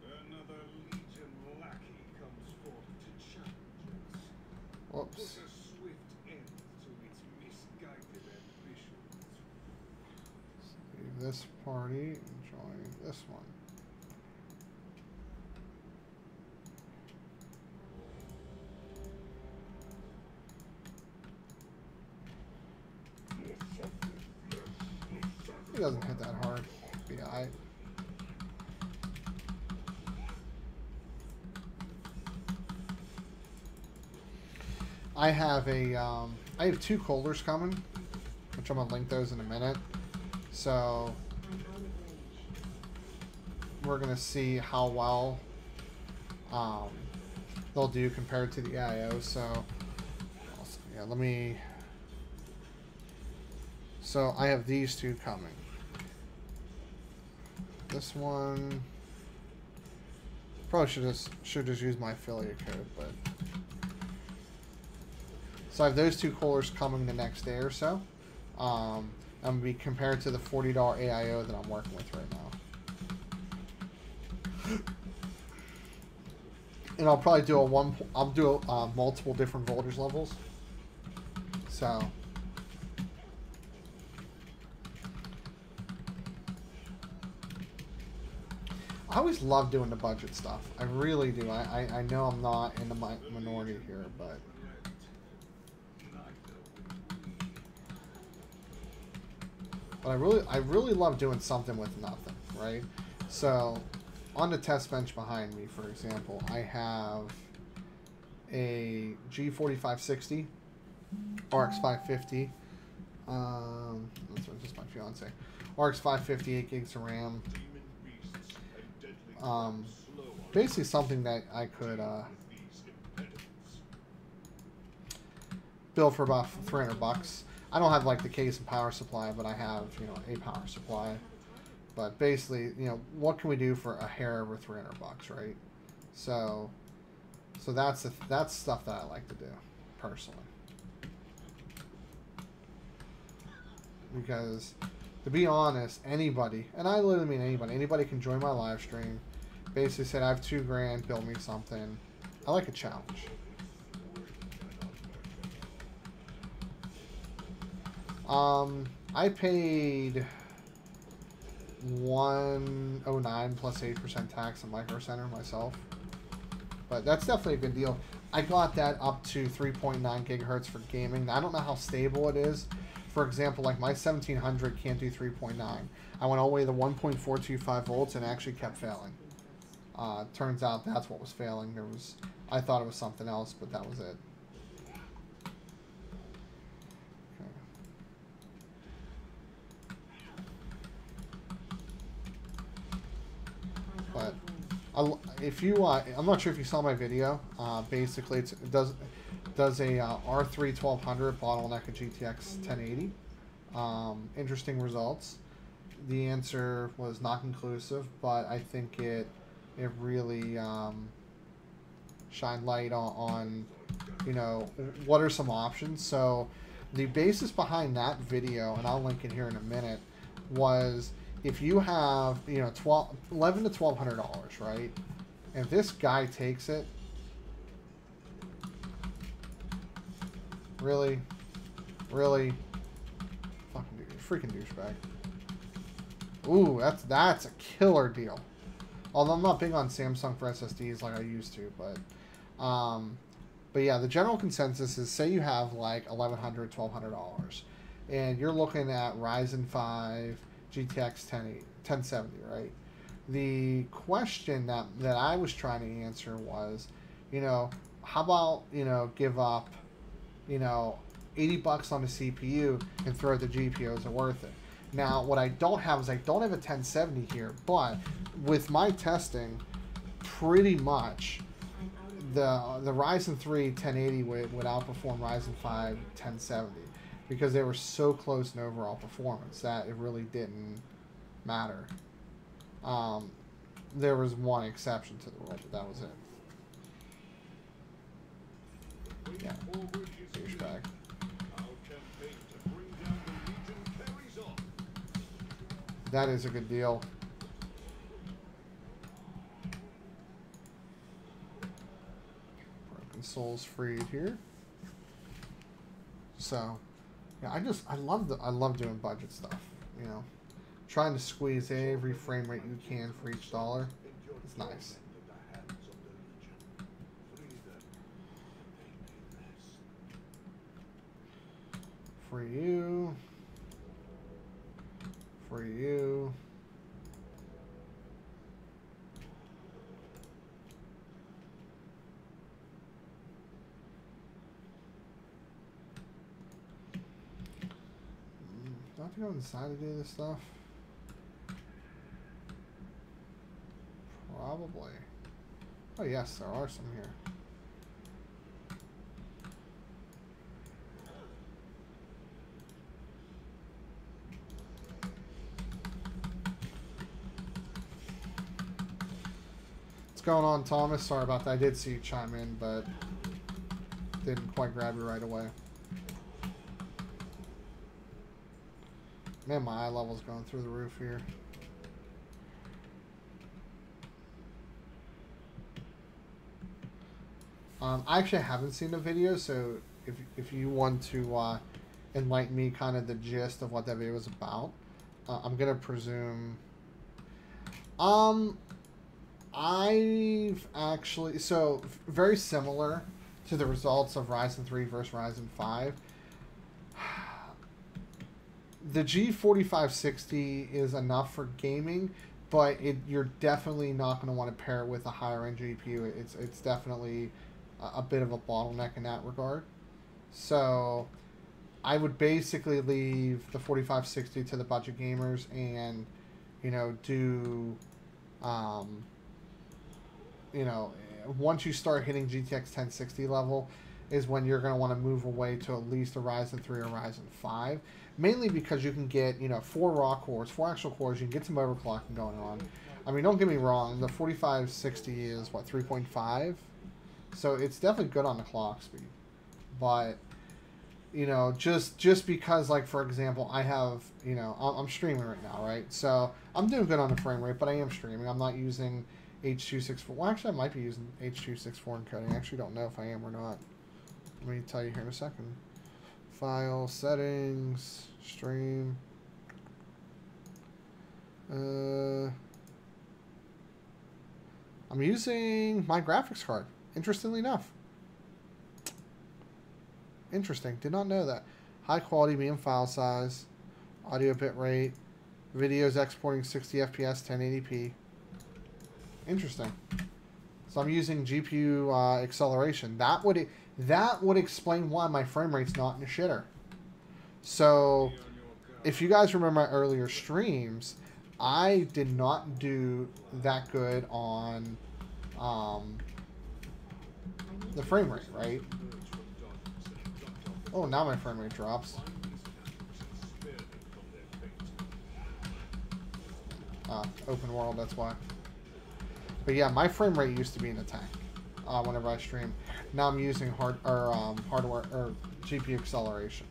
Another Legion lackey comes forth to challenge us. Whoops. Put a swift end to its misguided ambitions. Leave this party and join this one. He doesn't hit that hard. Be alright. I have I have 2 coolers coming, which I'm gonna link those in a minute. So we're gonna see how well they'll do compared to the AIO. So yeah, let me. So I have these 2 coming. This one probably should just use my affiliate code, but. So I have those 2 coolers coming the next day or so. I'm going to be compared to the $40 AIO that I'm working with right now. And I'll probably do multiple different voltage levels. So. I always love doing the budget stuff. I really do. I know I'm not in the minority here, but. But I really love doing something with nothing, right? So, on the test bench behind me, for example, I have a G4560, RX 550. That's just my fiance. RX 550, 8 gigs of RAM. Basically something that I could build for about $300. I don't have like the case and power supply, but I have, you know, a power supply. But basically, you know, what can we do for a hair over $300, right? So that's stuff that I like to do personally. Because to be honest, anybody, and I literally mean anybody can join my live stream. Basically said I have $2 grand, build me something. I like a challenge. I paid $109 plus 8% tax on Micro Center myself, but that's definitely a good deal. I got that up to 3.9 gigahertz for gaming. I don't know how stable it is. For example, like my 1700 can't do 3.9. I went all the way to 1.425 volts and actually kept failing. Turns out that's what was failing. I thought it was something else, but that was it. But if you, I'm not sure if you saw my video. Basically, it does a R3 1200 bottleneck a GTX 1080. Interesting results. The answer was not conclusive, but I think it really shined light on you know, what are some options. So the basis behind that video, and I'll link it here in a minute, was if you have, you know, $11 to $1,200, right? And if this guy takes it, really, fucking freaking douchebag. Ooh, that's a killer deal. Although I'm not big on Samsung for SSDs like I used to, but yeah, the general consensus is, say you have like $1,100, $1,200, and you're looking at Ryzen 5 GTX 1070, right? The question that I was trying to answer was, you know, how about, you know, give up, you know, $80 on the CPU and throw the GPUs are worth it. Now, what I don't have is I don't have a 1070 here, but with my testing, pretty much the Ryzen 3 1080 would outperform Ryzen 5 1070 because they were so close in overall performance that it really didn't matter. There was one exception to the rule, but that was it. Yeah, douchebag. That is a good deal. Broken Souls freed here. So, yeah, I love doing budget stuff. You know, trying to squeeze every frame rate you can for each dollar. It's nice. For you. For you. Do I have to go inside to do this stuff? Probably. Oh yes, there are some here. What's going on, Thomas? Sorry about that. I did see you chime in, but didn't quite grab you right away. Man, my eye level's going through the roof here. I actually haven't seen the video, so if you want to enlighten me kind of the gist of what that video was about, I'm gonna presume. I've actually, so very similar to the results of Ryzen 3 versus Ryzen 5. The G4560 is enough for gaming, but you're definitely not going to want to pair it with a higher end GPU. It's definitely a bit of a bottleneck in that regard. So I would basically leave the 4560 to the budget gamers and, you know, do, you know, once you start hitting GTX 1060 level is when you're going to want to move away to at least a Ryzen 3 or Ryzen 5. Mainly because you can get, you know, 4 raw cores, 4 actual cores. You can get some overclocking going on. I mean, don't get me wrong. The 4560 is, what, 3.5? So it's definitely good on the clock speed. But, you know, just because, like, for example, I have, you know, I'm streaming right now, right? So I'm doing good on the frame rate, but I am streaming. I'm not using H.264. Well, actually, I might be using H.264 encoding. I actually don't know if I am or not. Let me tell you here in a second. File, settings, stream. I'm using my graphics card, interestingly enough. Interesting, did not know that. High quality, medium file size, audio bit rate, videos exporting 60 FPS, 1080p. Interesting. So I'm using GPU acceleration. That would explain why my frame rate's not in the shitter. So, if you guys remember my earlier streams, I did not do that good on the frame rate, right? Oh, now my frame rate drops. Open world, that's why. But yeah, my frame rate used to be in the tank whenever I stream. Now I'm using hardware or GPU acceleration.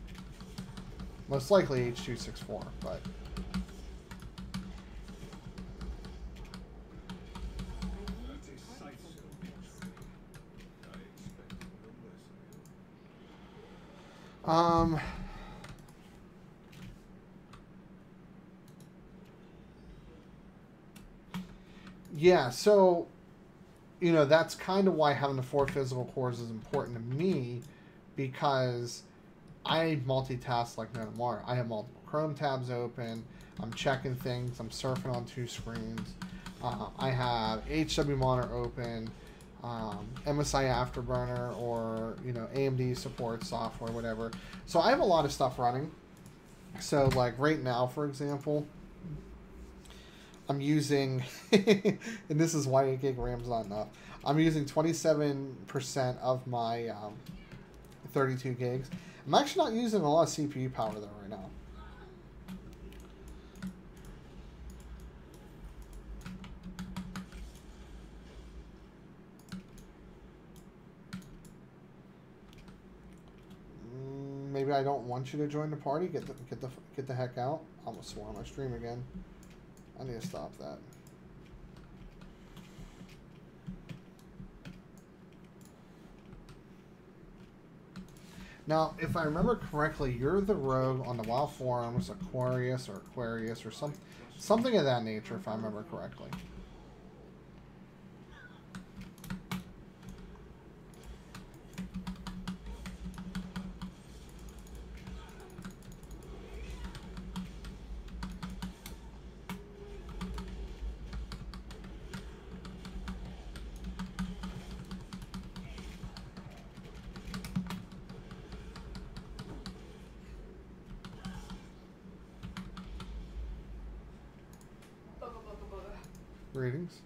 Most likely H.264, but yeah, so you know, that's kind of why having the 4 physical cores is important to me, because I multitask like no tomorrow. I have multiple Chrome tabs open. I'm checking things. I'm surfing on 2 screens. I have HW monitor open. MSI Afterburner, or AMD support software, whatever. So I have a lot of stuff running. So like right now, for example, I'm using, and this is why 8 gig RAM is not enough. I'm using 27% of my 32 gigs. I'm actually not using a lot of CPU power though right now. Maybe I don't want you to join the party. Get the heck out. I almost swore on my stream again. I need to stop that. Now, if I remember correctly, you're the rogue on the WoW forums, Aquarius or something of that nature, if I remember correctly. Greetings.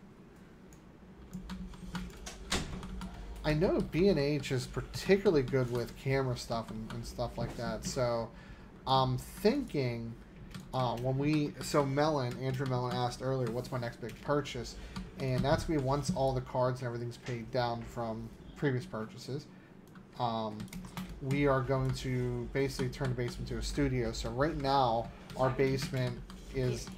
I know B&H is particularly good with camera stuff and stuff like that. So I'm thinking Andrew Mellon asked earlier, what's my next big purchase? And that's going to be once all the cards and everything's paid down from previous purchases. We are going to basically turn the basement into a studio. So right now, our basement is...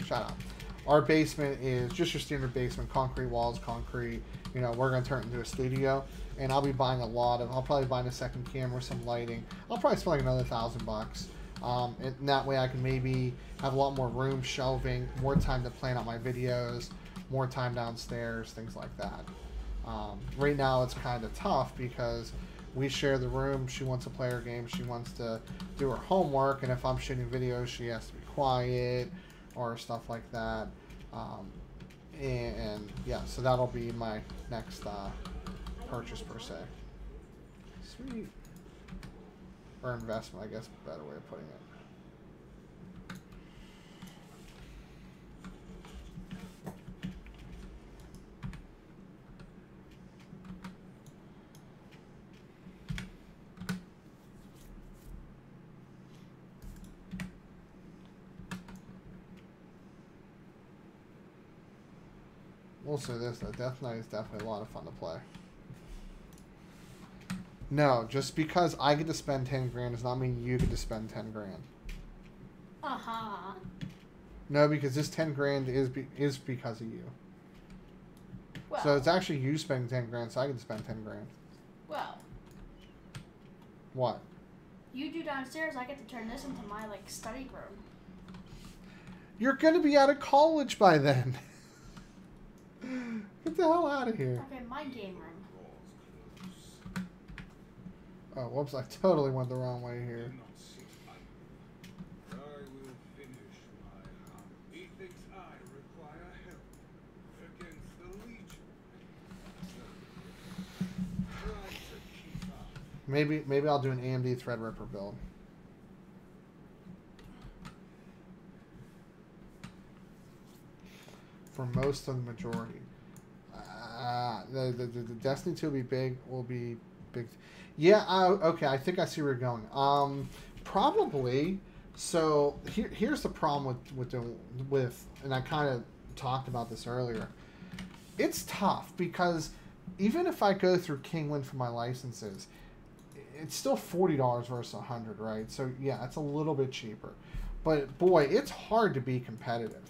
Shut up. Our basement is just your standard basement, concrete walls, concrete. We're going to turn it into a studio. And I'll be buying I'll probably buy a second camera, some lighting. I'll probably spend like another $1,000. And that way I can maybe have a lot more room, shelving, more time to plan out my videos, more time downstairs, things like that. Right now it's kind of tough because we share the room. She wants to play her game. She wants to do her homework. And if I'm shooting videos, she has to be quiet or stuff like that. And yeah, so that'll be my next purchase per se. Sweet. Or investment, I guess, a better way of putting it. We'll say this, though. Death Knight is definitely a lot of fun to play. No, just because I get to spend 10 grand does not mean you get to spend 10 grand. Uh-huh. No, because this 10 grand is because of you. Well, so it's actually you spending 10 grand, so I get to spend 10 grand. Well. What? You do downstairs, I get to turn this into my, study room. You're going to be out of college by then. Get the hell out of here. Okay, my game room. Oh, whoops, I totally went the wrong way here. I will finish my hunt. Methinks I require help against the Legion. Try to keep up. Maybe I'll do an AMD Threadripper build. For most of the majority. The Destiny 2 will be big. Yeah, okay, I think I see where you're going. Probably. So here's the problem with and I kind of talked about this earlier. It's tough because even if I go through Kingland for my licenses, it's still $40 versus $100, right? So yeah, it's a little bit cheaper. But boy, it's hard to be competitive.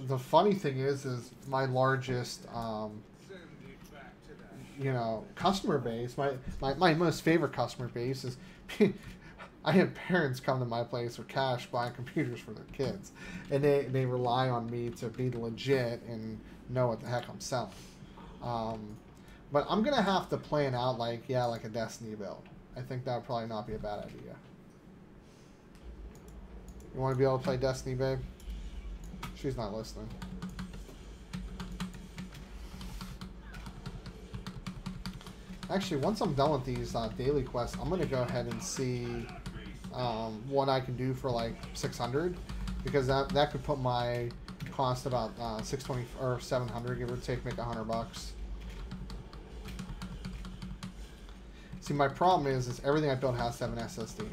The funny thing is my largest, customer base, my most favorite customer base is, I have parents come to my place with cash buying computers for their kids, and they rely on me to be legit and know what the heck I'm selling. But I'm gonna have to plan out like a Destiny build. I think that would probably not be a bad idea. You want to be able to play Destiny, babe? She's not listening. Actually, once I'm done with these daily quests, I'm gonna go ahead and see what I can do for like 600, because that could put my cost about 620 or 700, give or take, make $100. See, my problem is everything I built has to have an SSD in it.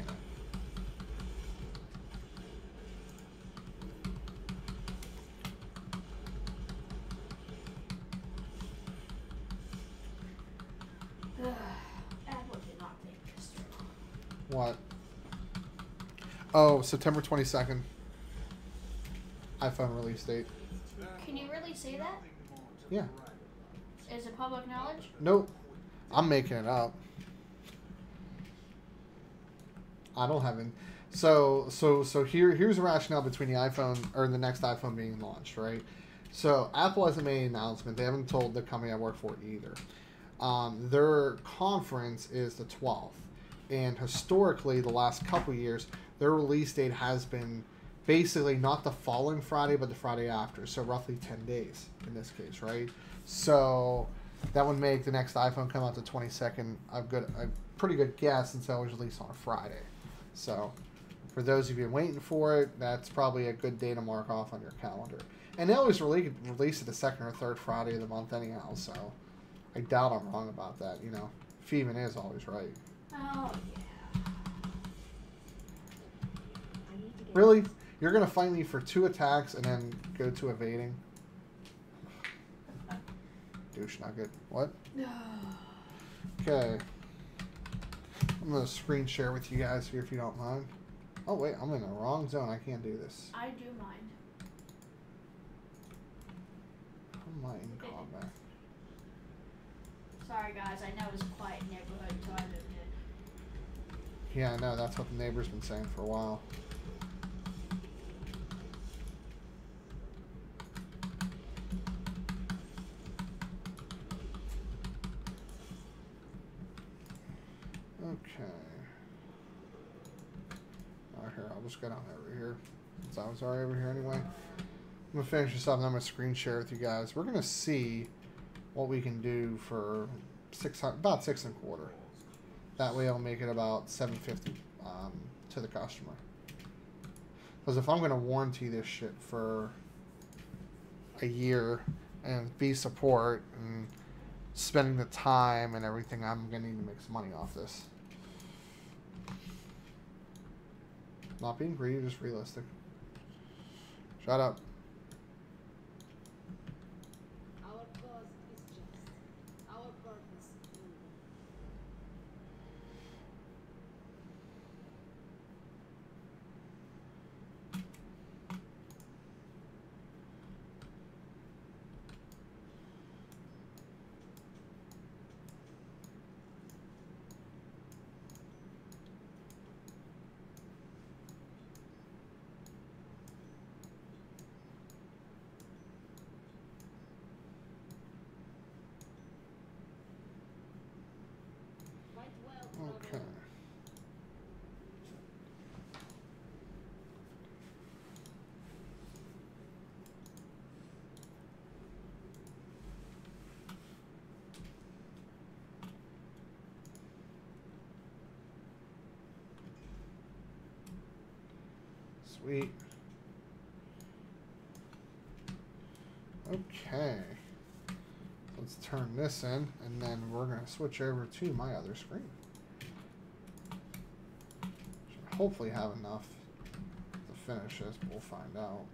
Apple did not make this through. What? Oh, September 22nd. iPhone release date. Can you really say that? Yeah. Is it public knowledge? Nope. I'm making it up. I don't have any. So here's the rationale between the iPhone or the next iPhone being launched, right? So Apple hasn't made an announcement. They haven't told the company I work for either. Their conference is the 12th, and historically, the last couple years, their release date has been basically not the following Friday, but the Friday after. So roughly 10 days in this case, right? So that would make the next iPhone come out the 22nd. A pretty good guess, since it was released on a Friday. So for those of you waiting for it, that's probably a good day to mark off on your calendar. And they always release it the second or third Friday of the month anyhow, so I doubt I'm wrong about that, you know. If he even is always right. Oh, yeah. Really? You're going to fight me for 2 attacks and then go to evading? Douche nugget. What? Okay. I'm going to screen share with you guys here if you don't mind. Oh, wait. I'm in the wrong zone. I can't do this. I do mind. How am I in combat? Sorry, guys. I know it's a quiet neighborhood, so I lived it. Yeah, I know. That's what the neighbor's been saying for a while. Okay. Here, I'll just go down over here. Since I was already over here anyway. I'm going to finish this up and I'm going to screen share with you guys. We're going to see what we can do for about 6.25. That way I'll make it about $750 to the customer. Because if I'm going to warranty this shit for a year and be support and spending the time and everything, I'm going to need to make some money off this. Not being greedy, just realistic. Shut up. Our cause is just. Our purpose noble. Fight well, Okay. brother. Sweet. Okay. Let's turn this in, and then we're going to switch over to my other screen. Should hopefully have enough to finish this, but we'll find out.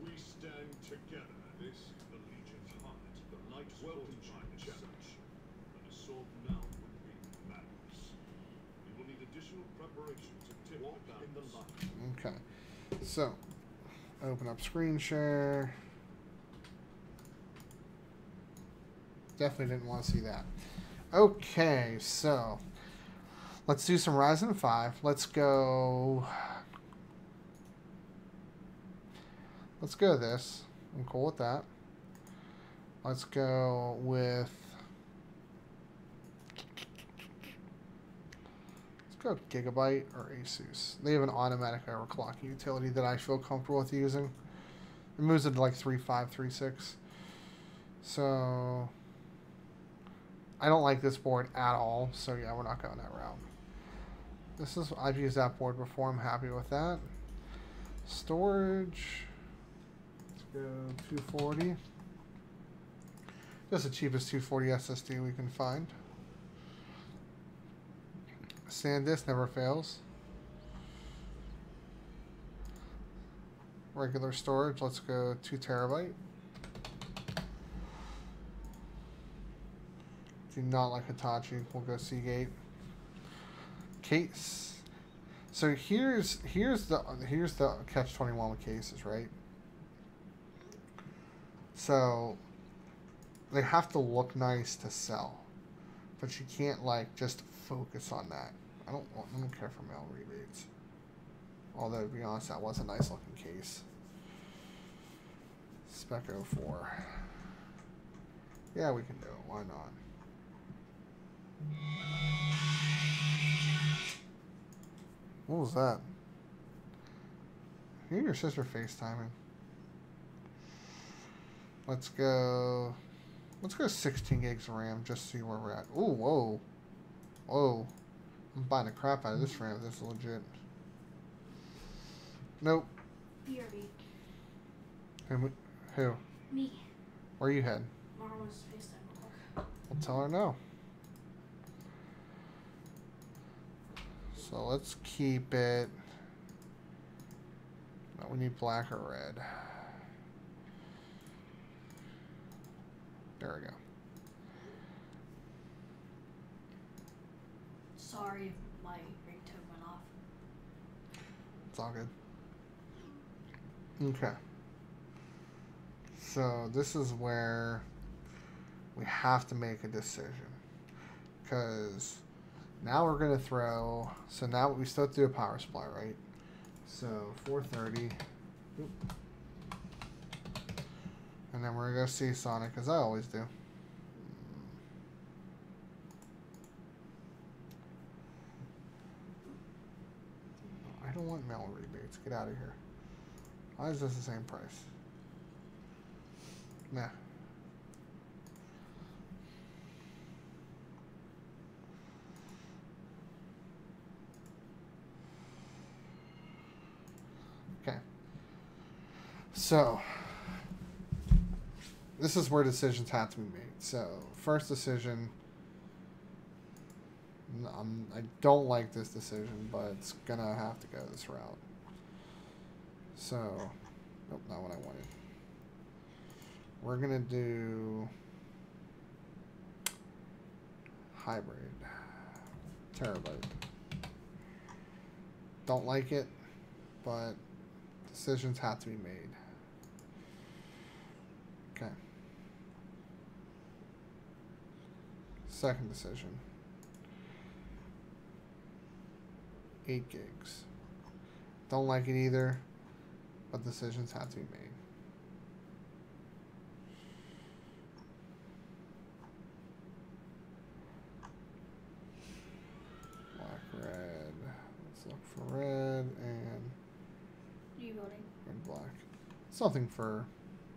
We stand together. This is the Legion's heart. The light welcomes you as such. An assault now would be madness. We will need additional preparation to tip in the light. Okay. So, open up screen share. Definitely didn't want to see that. Okay, so let's do some Ryzen 5. Let's go this. I'm cool with that. Let's go with Gigabyte or Asus. They have an automatic overclock utility that I feel comfortable with using. It moves it to like 3.5, 3.6. So I don't like this board at all. So yeah, we're not going that route. This is, I've used that board before. I'm happy with that. Storage. Let's go 240. Just the cheapest 240 SSD we can find. SanDisk never fails. Regular storage, let's go 2 terabyte. Do not like Hitachi, we'll go Seagate. Case. So here's the catch-21 with cases, right? So they have to look nice to sell, but you can't like just focus on that. I don't care for mail rebates. Although to be honest, that was a nice looking case. Spec 04. Yeah, we can do it. Why not? What was that? You and your sister FaceTiming. Let's go 16 gigs of RAM, just to see where we're at. Ooh, whoa. Whoa. I'm buying the crap out of this RAM. This is legit. Nope. BRB. Who? Me. Where you head? Mom was FaceTime real quick. We'll tell her no. So let's keep it. No, we need black or red. There we go. Sorry if my ringtone went off. It's all good. Okay. So this is where we have to make a decision. Because now we're going to throw... So now we still have to do a power supply, right? So 430. Oop. And then we're going to go see Sonic, as I always do. I don't want mail rebates. Get out of here. Why is this the same price? Nah. Okay. So, this is where decisions have to be made. So, first decision, I don't like this decision, but it's gonna have to go this route. So, nope, not what I wanted. We're gonna do hybrid, terabyte. Don't like it, but decisions have to be made. Okay. Second decision. 8 gigs. Don't like it either, but decisions have to be made. Black, red. Let's look for red and You voting? red, black. Something for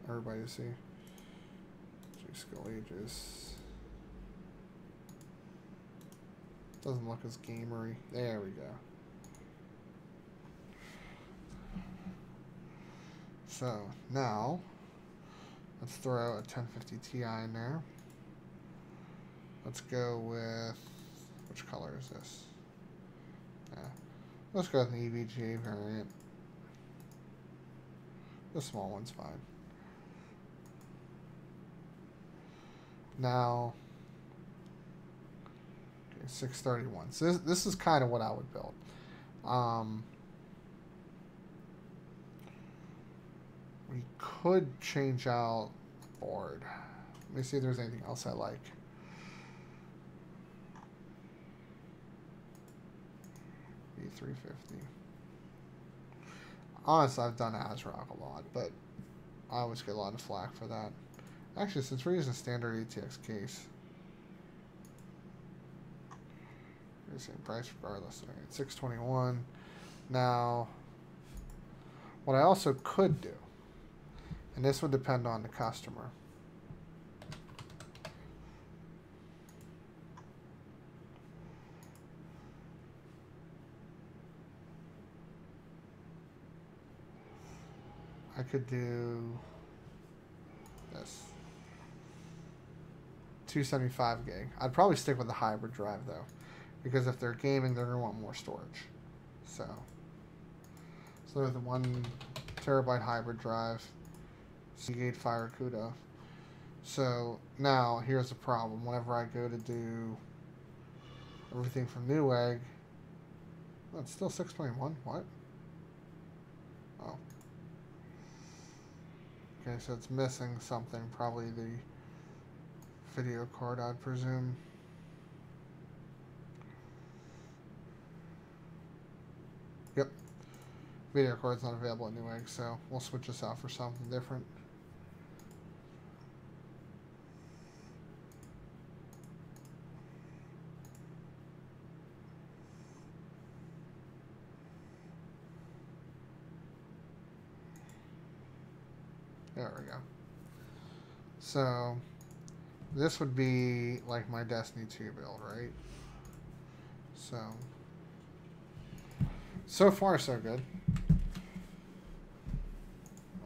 everybody to see. Skull Ages. Doesn't look as gamery. There we go. So now let's throw a 1050 Ti in there. Let's go with, which color is this? Let's go with an EVGA variant. The small one's fine. Now, okay, 631. So this is kind of what I would build. We could change out the board. Let me see if there's anything else I like. B350. Honestly, I've done ASRock a lot, but I always get a lot of flack for that. Actually, since we're using standard ATX case, the same price regardless. All right, 621. Now, what I also could do And this would depend on the customer. I could do this. 275 gig. I'd probably stick with the hybrid drive though, because if they're gaming, they're gonna want more storage. So there's the 1 terabyte hybrid drive, Seagate Firecuda. So now here's the problem. Whenever I go to do everything from Newegg, oh, it's still 621. What? Oh. Okay, so it's missing something. Probably the video card, I'd presume. Yep. Video card's not available at Newegg, so we'll switch this out for something different. There we go. So this would be like my Destiny 2 build, right? So far so good.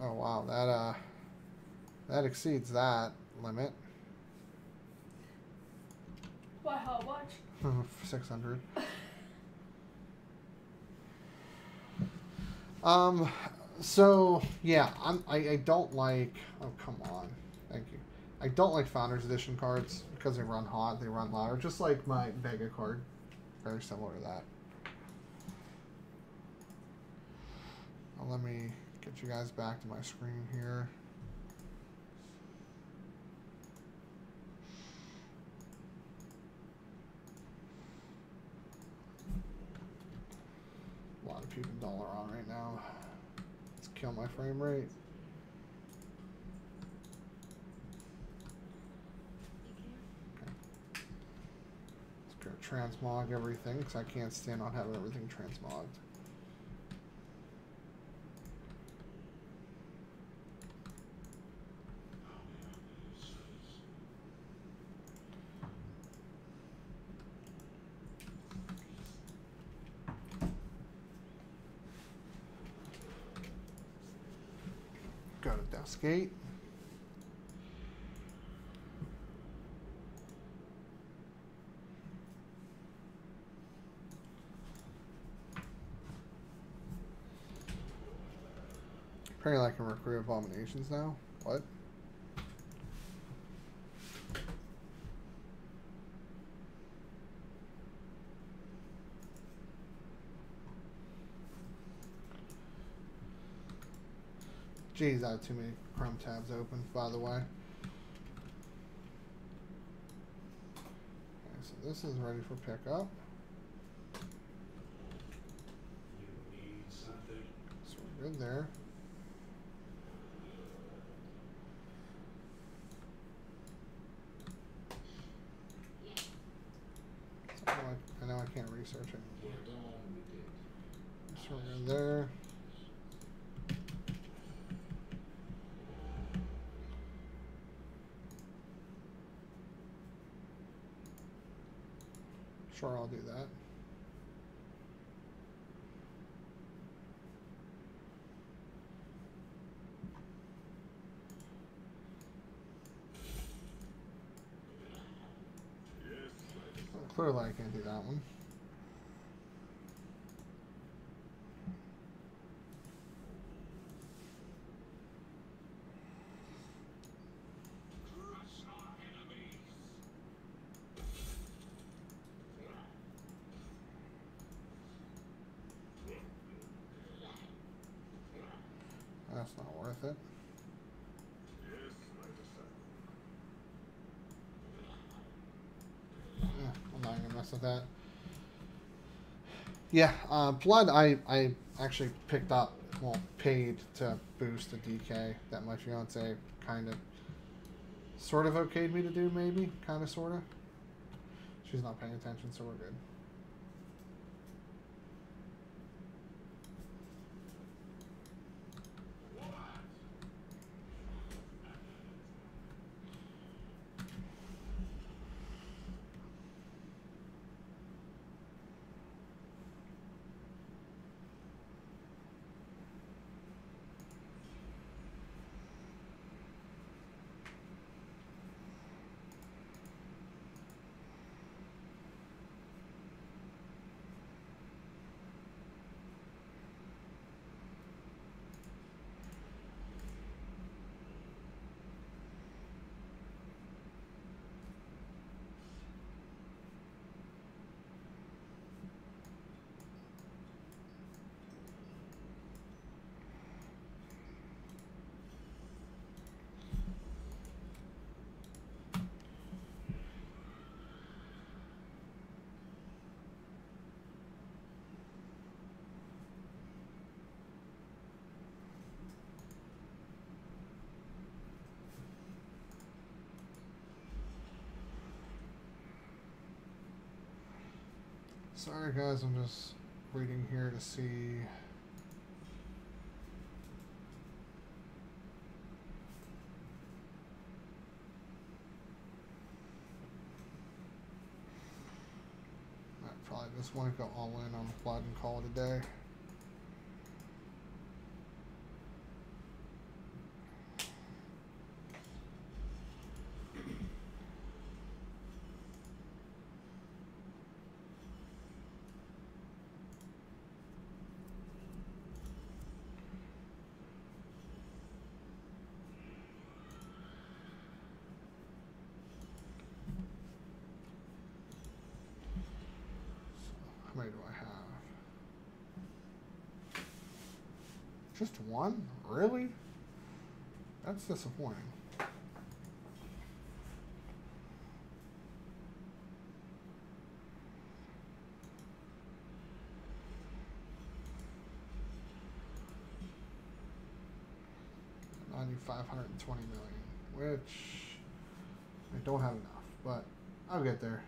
Oh wow, that exceeds that limit. By how much? 600. So yeah, I don't like. Oh come on, thank you. I don't like Founders Edition cards because they run hot, they run louder, just like my Vega card. Very similar to that. Well, let me get you guys back to my screen here. A lot of people dollar on right now. Let's kill my frame rate. Transmog everything because I can't stand on having everything transmogged. Go to Deskgate. Apparently I can recruit abominations now. What? Jeez, I have too many Chrome tabs open, by the way. Okay, so this is ready for pickup. You need something? So we're good there. I know I can't research it. So we're good there. Sure, I'll do that. Well, clearly I can't do that one. That's not worth it. Yeah, I'm not gonna mess with that. Yeah, Blood I actually picked up, well, paid to boost the DK that my fiance kind of sort of okayed me to do, maybe, kind of, sort of. She's not paying attention, so we're good. Sorry guys, I'm just waiting here to see. I probably just want to go all in on blood and call it a day. How many do I have? Just one? Really? That's disappointing. $520 million, which I don't have enough, but I'll get there.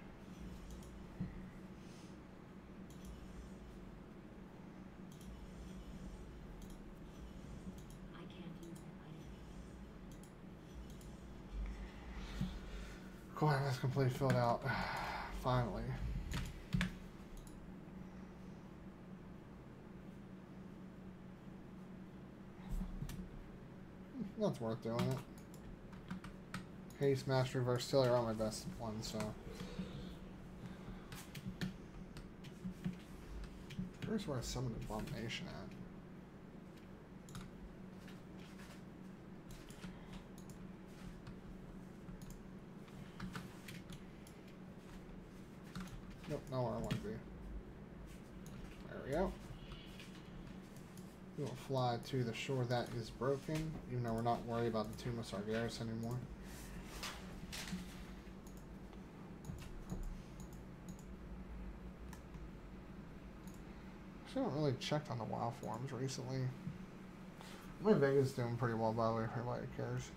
I can't use that item. Cool, that's completely filled out. Finally. That's worth doing it. Haste, Mastery, Versatility are all my best ones, so. Here's where I summoned Abomination at. Nope, not where I want to be. There we go. We will fly to the shore that is broken, even though we're not worried about the Tomb of Sargeras anymore. I haven't really checked on the WoW forums recently. My Vega's doing pretty well, by the way, if anybody cares.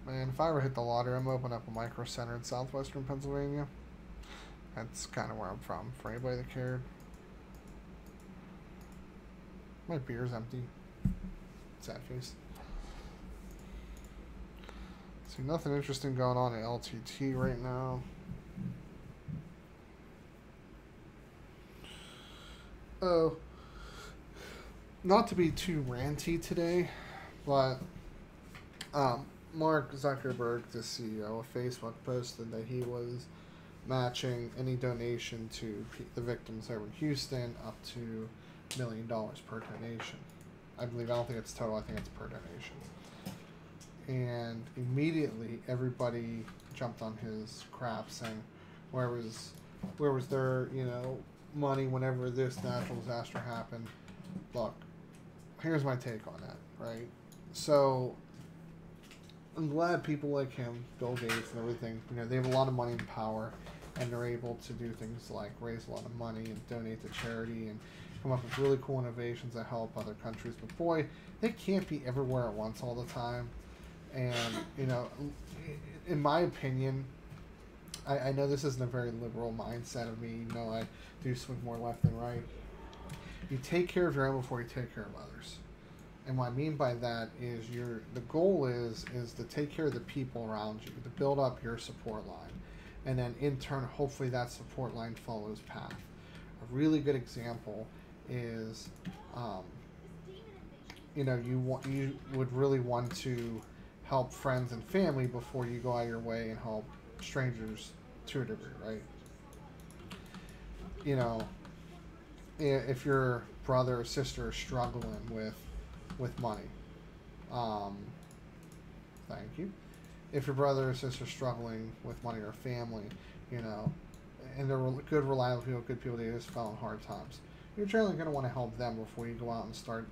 Man, if I ever hit the lottery, I'm opening up a micro center in southwestern Pennsylvania. That's kind of where I'm from, for anybody that cared. My beer's empty. Sad face. See, nothing interesting going on at LTT right now. Oh. Not to be too ranty today, but Mark Zuckerberg, the CEO of Facebook, posted that he was matching any donation to the victims over in Houston up to $1 million per donation. I don't think it's total, I think it's per donation. And immediately everybody jumped on his crap, saying, where was their, money whenever this natural disaster happened? Look, here's my take on that, right? So I'm glad people like him, Bill Gates and everything, they have a lot of money and power, and they're able to do things like raise a lot of money and donate to charity and come up with really cool innovations that help other countries. But boy, they can't be everywhere at once all the time. And, in my opinion, I know this isn't a very liberal mindset of me. I do swing more left than right. You take care of your own before you take care of others. And what I mean by that is the goal is to take care of the people around you, to build up your support line. And then in turn, hopefully that support line follows path. A really good example is, you would really want to help friends and family before you go out of your way and help strangers to a degree, right? If your brother or sister is struggling with money, thank you. If your brother or sister is struggling with money or family, and they're good, reliable people, good people, they just fell in hard times, you're generally going to want to help them before you go out and start,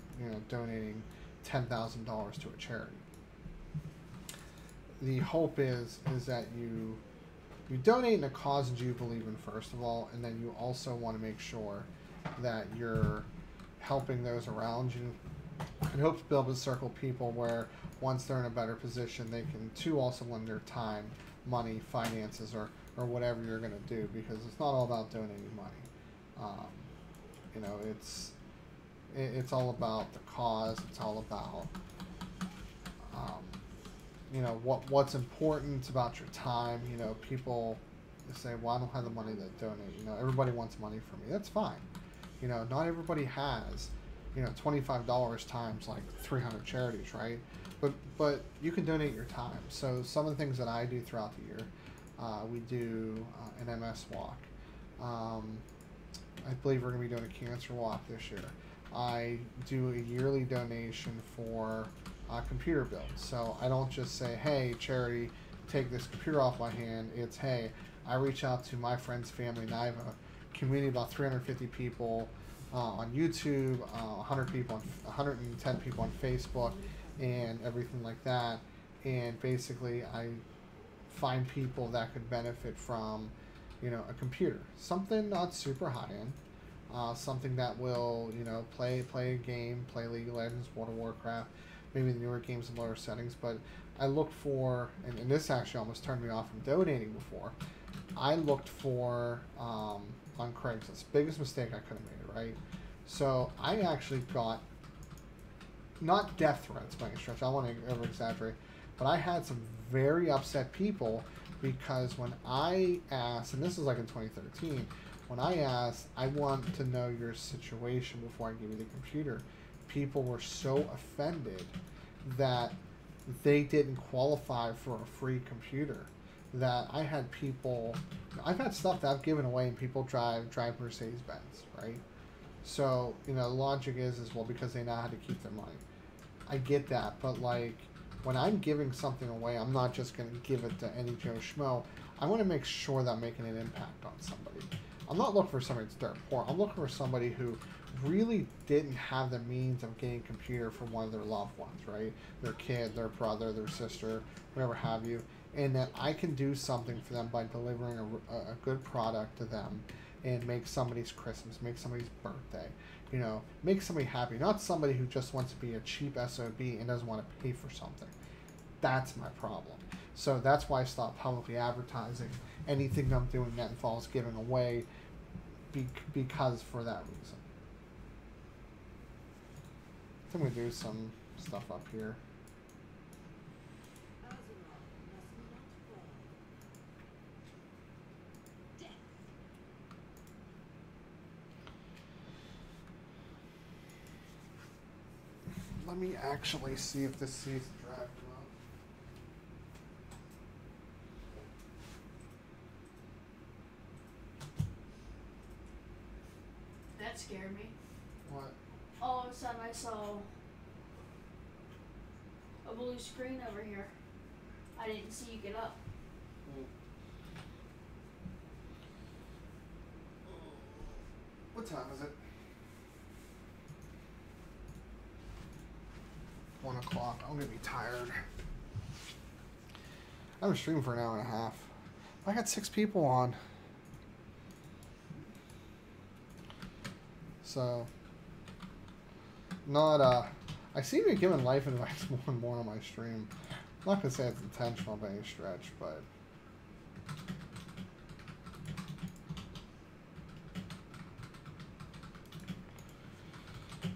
donating $10,000 to a charity. The hope is that you donate in a cause that you believe in, first of all, and then you also want to make sure that you're helping those around you, and hope to build a circle of people where once they're in a better position, they can too also lend their time, money, finances, or whatever you're going to do, because it's not all about donating money. You know, it's all about the cause. It's all about you know, what's important about your time. You know, people say, well, I don't have the money to donate. You know, everybody wants money from me. That's fine. You know, not everybody has, you know, $25 times like 300 charities, right? But you can donate your time. So some of the things that I do throughout the year, we do an MS walk. I believe we're going to be doing a cancer walk this year. I do a yearly donation for computer build. So I don't just say, hey, charity, take this computer off my hand. It's, hey, I reach out to my friends, family, and I have a community of about 350 people on YouTube, 100 people, 110 people on Facebook, and everything like that. And basically, I find people that could benefit from, you know, a computer, something not super high end, something that will, you know, play a game, play League of Legends, World of Warcraft, maybe the newer games in lower settings. But I looked for, and this actually almost turned me off from donating before. I looked for on Craigslist. Biggest mistake I could have made, right? So I actually got, not death threats by any stretch, I don't want to over exaggerate, but I had some very upset people because when I asked, and this is like in 2013, when I asked, I want to know your situation before I give you the computer, people were so offended that they didn't qualify for a free computer. That I had people, I've had stuff that I've given away and people drive Mercedes-Benz, right? So, you know, the logic is well, because they know how to keep their money. I get that, but like, when I'm giving something away, I'm not just going to give it to any Joe Schmo. I want to make sure that I'm making an impact on somebody. I'm not looking for somebody that's dirt poor. I'm looking for somebody who really didn't have the means of getting a computer for one of their loved ones, right? Their kid, their brother, their sister, whatever have you. And that I can do something for them by delivering a good product to them and make somebody's Christmas, make somebody's birthday, you know, make somebody happy. Not somebody who just wants to be a cheap SOB and doesn't want to pay for something. That's my problem. So that's why I stopped publicly advertising anything I'm doing that involves giving away because for that reason. I think we do some stuff up here. Let me actually see if this sees the drive well. That scared me. What? All of a sudden I saw a blue screen over here. I didn't see you get up. What time is it? 1 o'clock. I'm gonna be tired. I was streaming for an hour and a half. I got 6 people on. So, not, I seem to be giving life advice more and more on my stream. I'm not gonna say it's intentional by any stretch, but.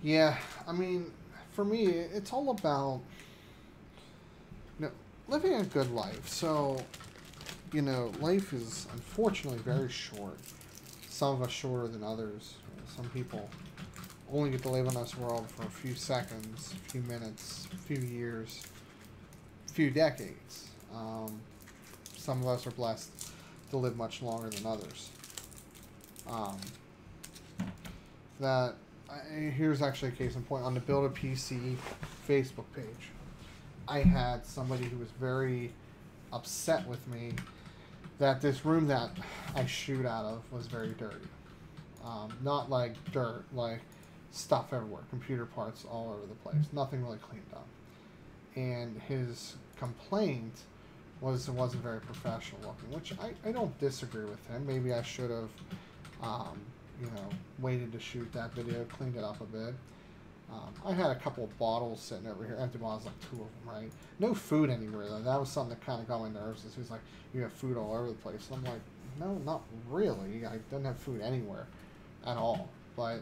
Yeah, I mean, for me, it's all about, you know, living a good life. So, you know, life is unfortunately very short. Some of us shorter than others. Some people only get to live in this world for a few seconds, a few minutes, a few years, a few decades. Some of us are blessed to live much longer than others. Here's actually a case in point. On the Build a PC Facebook page, I had somebody who was very upset with me that this room that I shoot out of was very dirty. Not like dirt, like stuff everywhere, computer parts all over the place, nothing really cleaned up. And his complaint was it wasn't very professional looking, which I don't disagree with him. Maybe I should have, you know, waited to shoot that video, cleaned it up a bit. I had a couple of bottles sitting over here, empty bottles, like 2 of them, right? No food anywhere, though. That was something that kind of got my nerves. He's like, you have food all over the place. And I'm like, no, not really. I don't have food anywhere at all. But,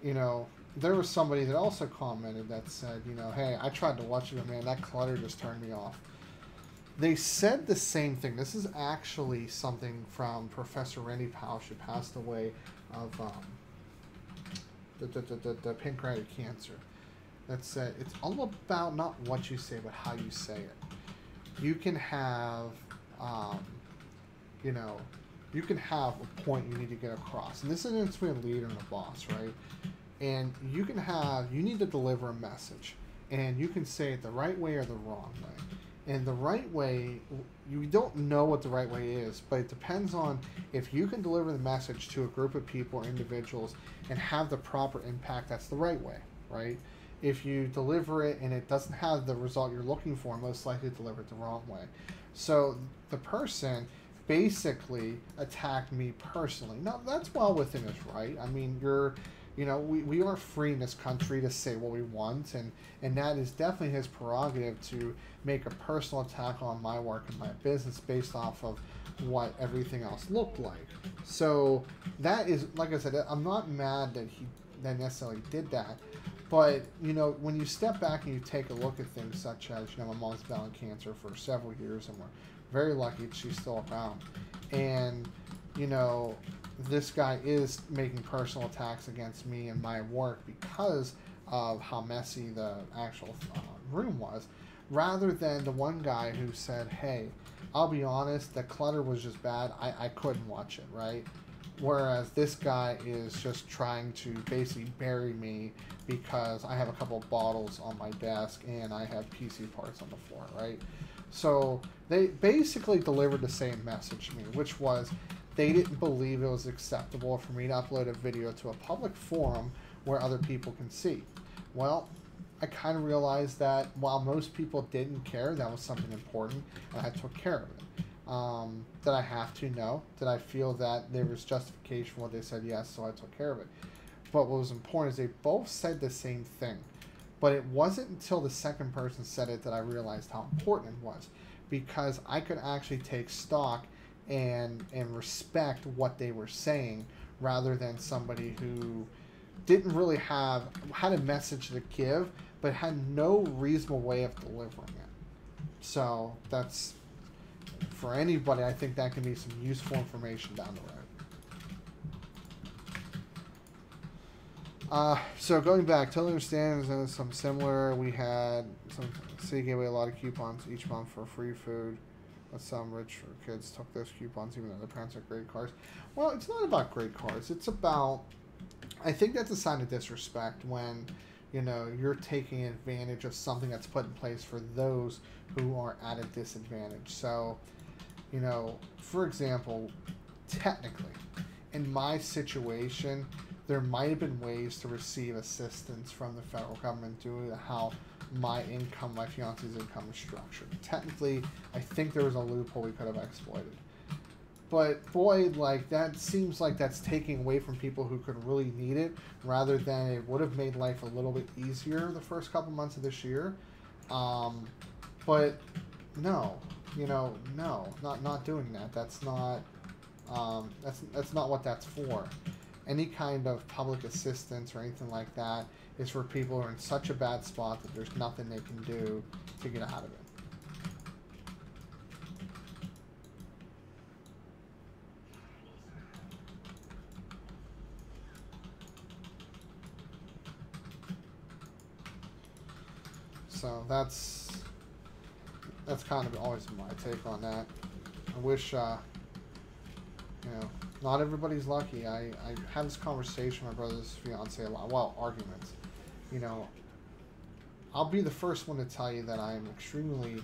you know, there was somebody that also commented that said, you know, hey, I tried to watch it, but man, that clutter just turned me off. They said the same thing. This is actually something from Professor Randy Pausch, who passed away of the pancreatic cancer. That said, it's all about not what you say, but how you say it. You can have, you know, you can have a point you need to get across. And this is between a leader and a boss, right? And you can have, you need to deliver a message. And you can say it the right way or the wrong way. And the right way, you don't know what the right way is, but it depends on if you can deliver the message to a group of people or individuals and have the proper impact, that's the right way, right? If you deliver it and it doesn't have the result you're looking for, most likely deliver it the wrong way. So the person basically attacked me personally. Now, that's well within his right. I mean, you know, we are free in this country to say what we want, and that is definitely his prerogative to make a personal attack on my work and my business based off of what everything else looked like. So that is, like I said, I'm not mad that he necessarily did that, but, you know, when you step back and you take a look at things such as, you know, my mom's battling cancer for several years, and we're very lucky that she's still around, and, you know, this guy is making personal attacks against me and my work because of how messy the actual room was, rather than the one guy who said, hey, I'll be honest, the clutter was just bad, I couldn't watch it, right? Whereas this guy is just trying to basically bury me because I have a couple of bottles on my desk and I have PC parts on the floor, right? So they basically delivered the same message to me, which was they didn't believe it was acceptable for me to upload a video to a public forum where other people can see. Well, I kind of realized that while most people didn't care, that was something important, and I took care of it. Did I have to? No. Did I feel that there was justification for what they said? Yes, so I took care of it. But what was important is they both said the same thing. But it wasn't until the second person said it that I realized how important it was, because I could actually take stock and respect what they were saying, rather than somebody who didn't really had a message to give, but had no reasonable way of delivering it. So that's, for anybody, I think that can be some useful information down the road. So going back, totally understand there's some similar. We had some city gave away a lot of coupons each month for free food. But some rich kids took those coupons even though their parents had great cars. Well, it's not about great cars. It's about, I think that's a sign of disrespect when, you know, you're taking advantage of something that's put in place for those who are at a disadvantage. So, you know, for example, technically, in my situation, there might have been ways to receive assistance from the federal government due to how my income, my fiance's income is structured. Technically, I think there was a loophole we could have exploited. But boy, like, that seems like that's taking away from people who could really need it, rather than it would have made life a little bit easier the first couple months of this year. But no, you know, no, not doing that. That's not that's not what that's for. Any kind of public assistance or anything like that is for people who are in such a bad spot that there's nothing they can do to get out of it. So that's kind of always my take on that. I wish, you know, not everybody's lucky. I had this conversation with my brother's fiance a lot. Well, arguments. You know, I'll be the first one to tell you that I'm extremely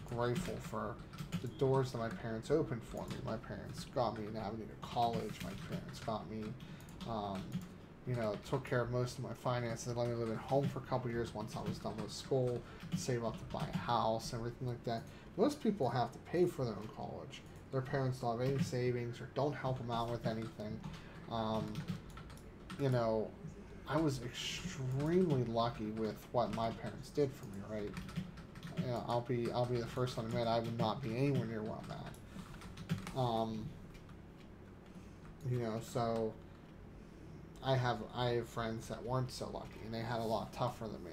grateful for the doors that my parents opened for me. My parents got me an avenue to college. My parents got me, you know, took care of most of my finances. Let me live at home for a couple years once I was done with school, save up to buy a house, everything like that. Most people have to pay for their own college. Their parents don't have any savings or don't help them out with anything. You know, I was extremely lucky with what my parents did for me, right? You know, I'll be the first one to admit I would not be anywhere near where I'm at. You know, so I have friends that weren't so lucky, and they had a lot tougher than me.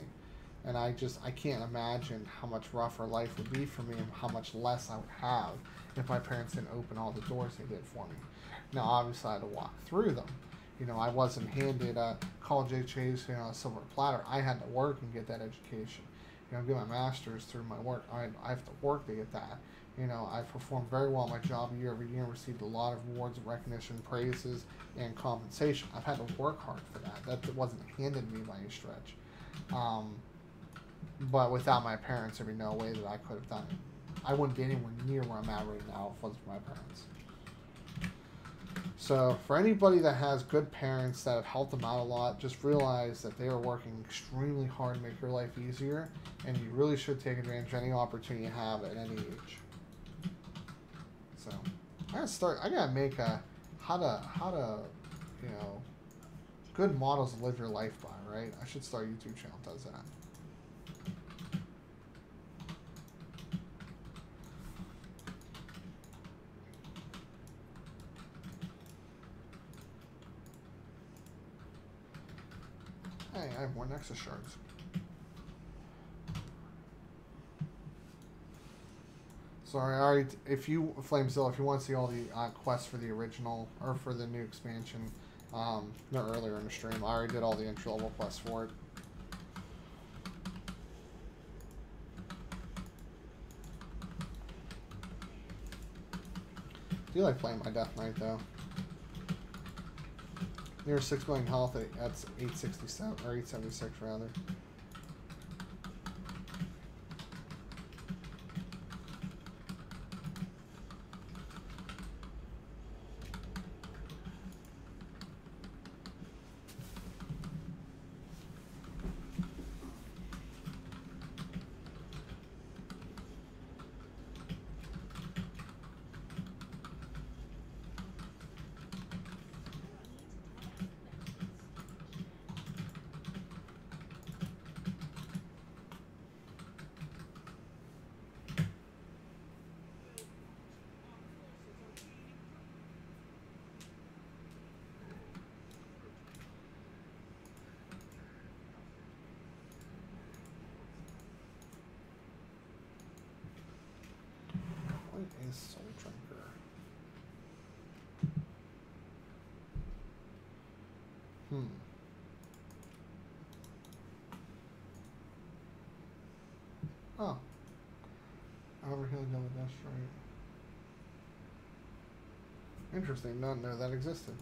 And I can't imagine how much rougher life would be for me and how much less I would have if my parents didn't open all the doors they did for me. Now, obviously, I had to walk through them. You know, I wasn't handed a college education on a silver platter. I had to work and get that education. You know, get my master's through my work. I have to work to get that. You know, I performed very well in my job year over year and received a lot of awards, recognition, praises, and compensation. I've had to work hard for that. That wasn't handed to me by any stretch. But without my parents, there'd be no way that I could have done it. I wouldn't be anywhere near where I'm at right now if it wasn't for my parents. So for anybody that has good parents that have helped them out a lot, just realize that they are working extremely hard to make your life easier, and you really should take advantage of any opportunity you have at any age. So I gotta make a how to you know, good models to live your life by, right? I should start a YouTube channel that does that. Hey, I have more Nexus shards. Sorry, I already. If you Flamezilla, if you want to see all the quests for the original or for the new expansion, no, earlier in the stream, I already did all the entry level quests for it. Do you like playing my Death Knight though? Near 6 million health, that's 867 or 876 rather. What is Soul Drinker? Oh. Overhealing double dash right. Interesting, not know that existed.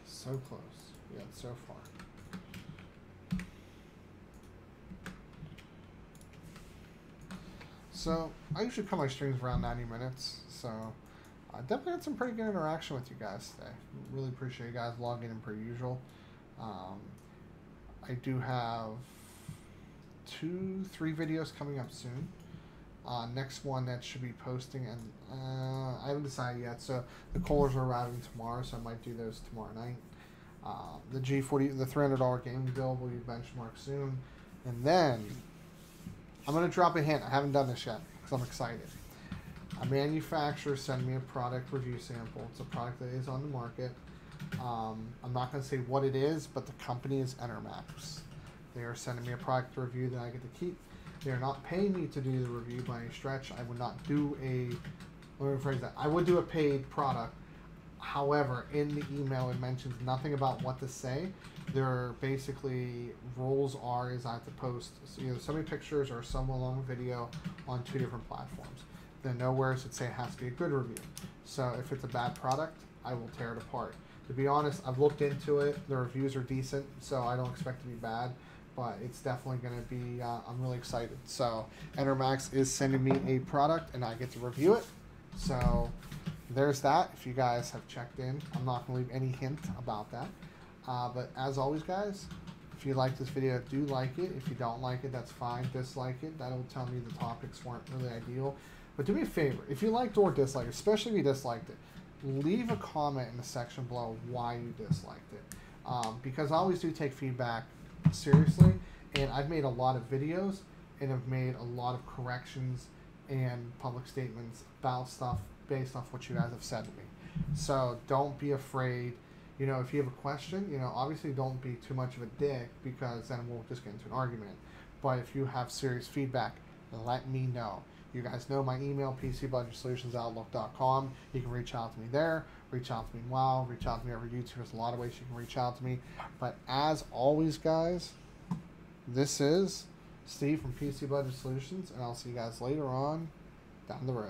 So close, yet so far. So, I usually cut my streams around 90 minutes, so I definitely had some pretty good interaction with you guys today. Really appreciate you guys logging in per usual. I do have 2-3 videos coming up soon. Next one that should be posting, and I haven't decided yet, so the Kohlers are arriving tomorrow, so I might do those tomorrow night. The G40, the $300 gaming build will be benchmarked soon, and then I'm going to drop a hint. I haven't done this yet because I'm excited. A manufacturer sent me a product review sample. It's a product that is on the market. I'm not going to say what it is, but the company is Enermax. They are sending me a product to review that I get to keep. They are not paying me to do the review by any stretch. I would not do a, let me rephrase that. I would do a paid product. However, in the email it mentions nothing about what to say. Their basically rules are is I have to post either so many pictures or some long video on 2 different platforms. Then nowhere does it say it has to be a good review. So if it's a bad product, I will tear it apart. To be honest, I've looked into it. The reviews are decent, so I don't expect it to be bad. But it's definitely going to be, I'm really excited. So Enermax is sending me a product, and I get to review it. So there's that. If you guys have checked in, I'm not going to leave any hint about that. But as always, guys, If you like this video, do like it. If you don't like it, that's fine. Dislike it. That'll tell me the topics weren't really ideal. But do me a favor. If you liked or disliked it, especially if you disliked it, leave a comment in the section below why you disliked it. Because I always do take feedback seriously. And I've made a lot of videos and have made a lot of corrections and public statements about stuff based off what you guys have said to me. So don't be afraid. You know, if you have a question, you know, obviously don't be too much of a dick, because then we'll just get into an argument. But if you have serious feedback, let me know. You guys know my email, pcbudgetsolutionsoutlook.com. You can reach out to me there, reach out to me in WoW, reach out to me over YouTube. There's a lot of ways you can reach out to me. But as always, guys, this is Steve from PC Budget Solutions, and I'll see you guys later on down the road.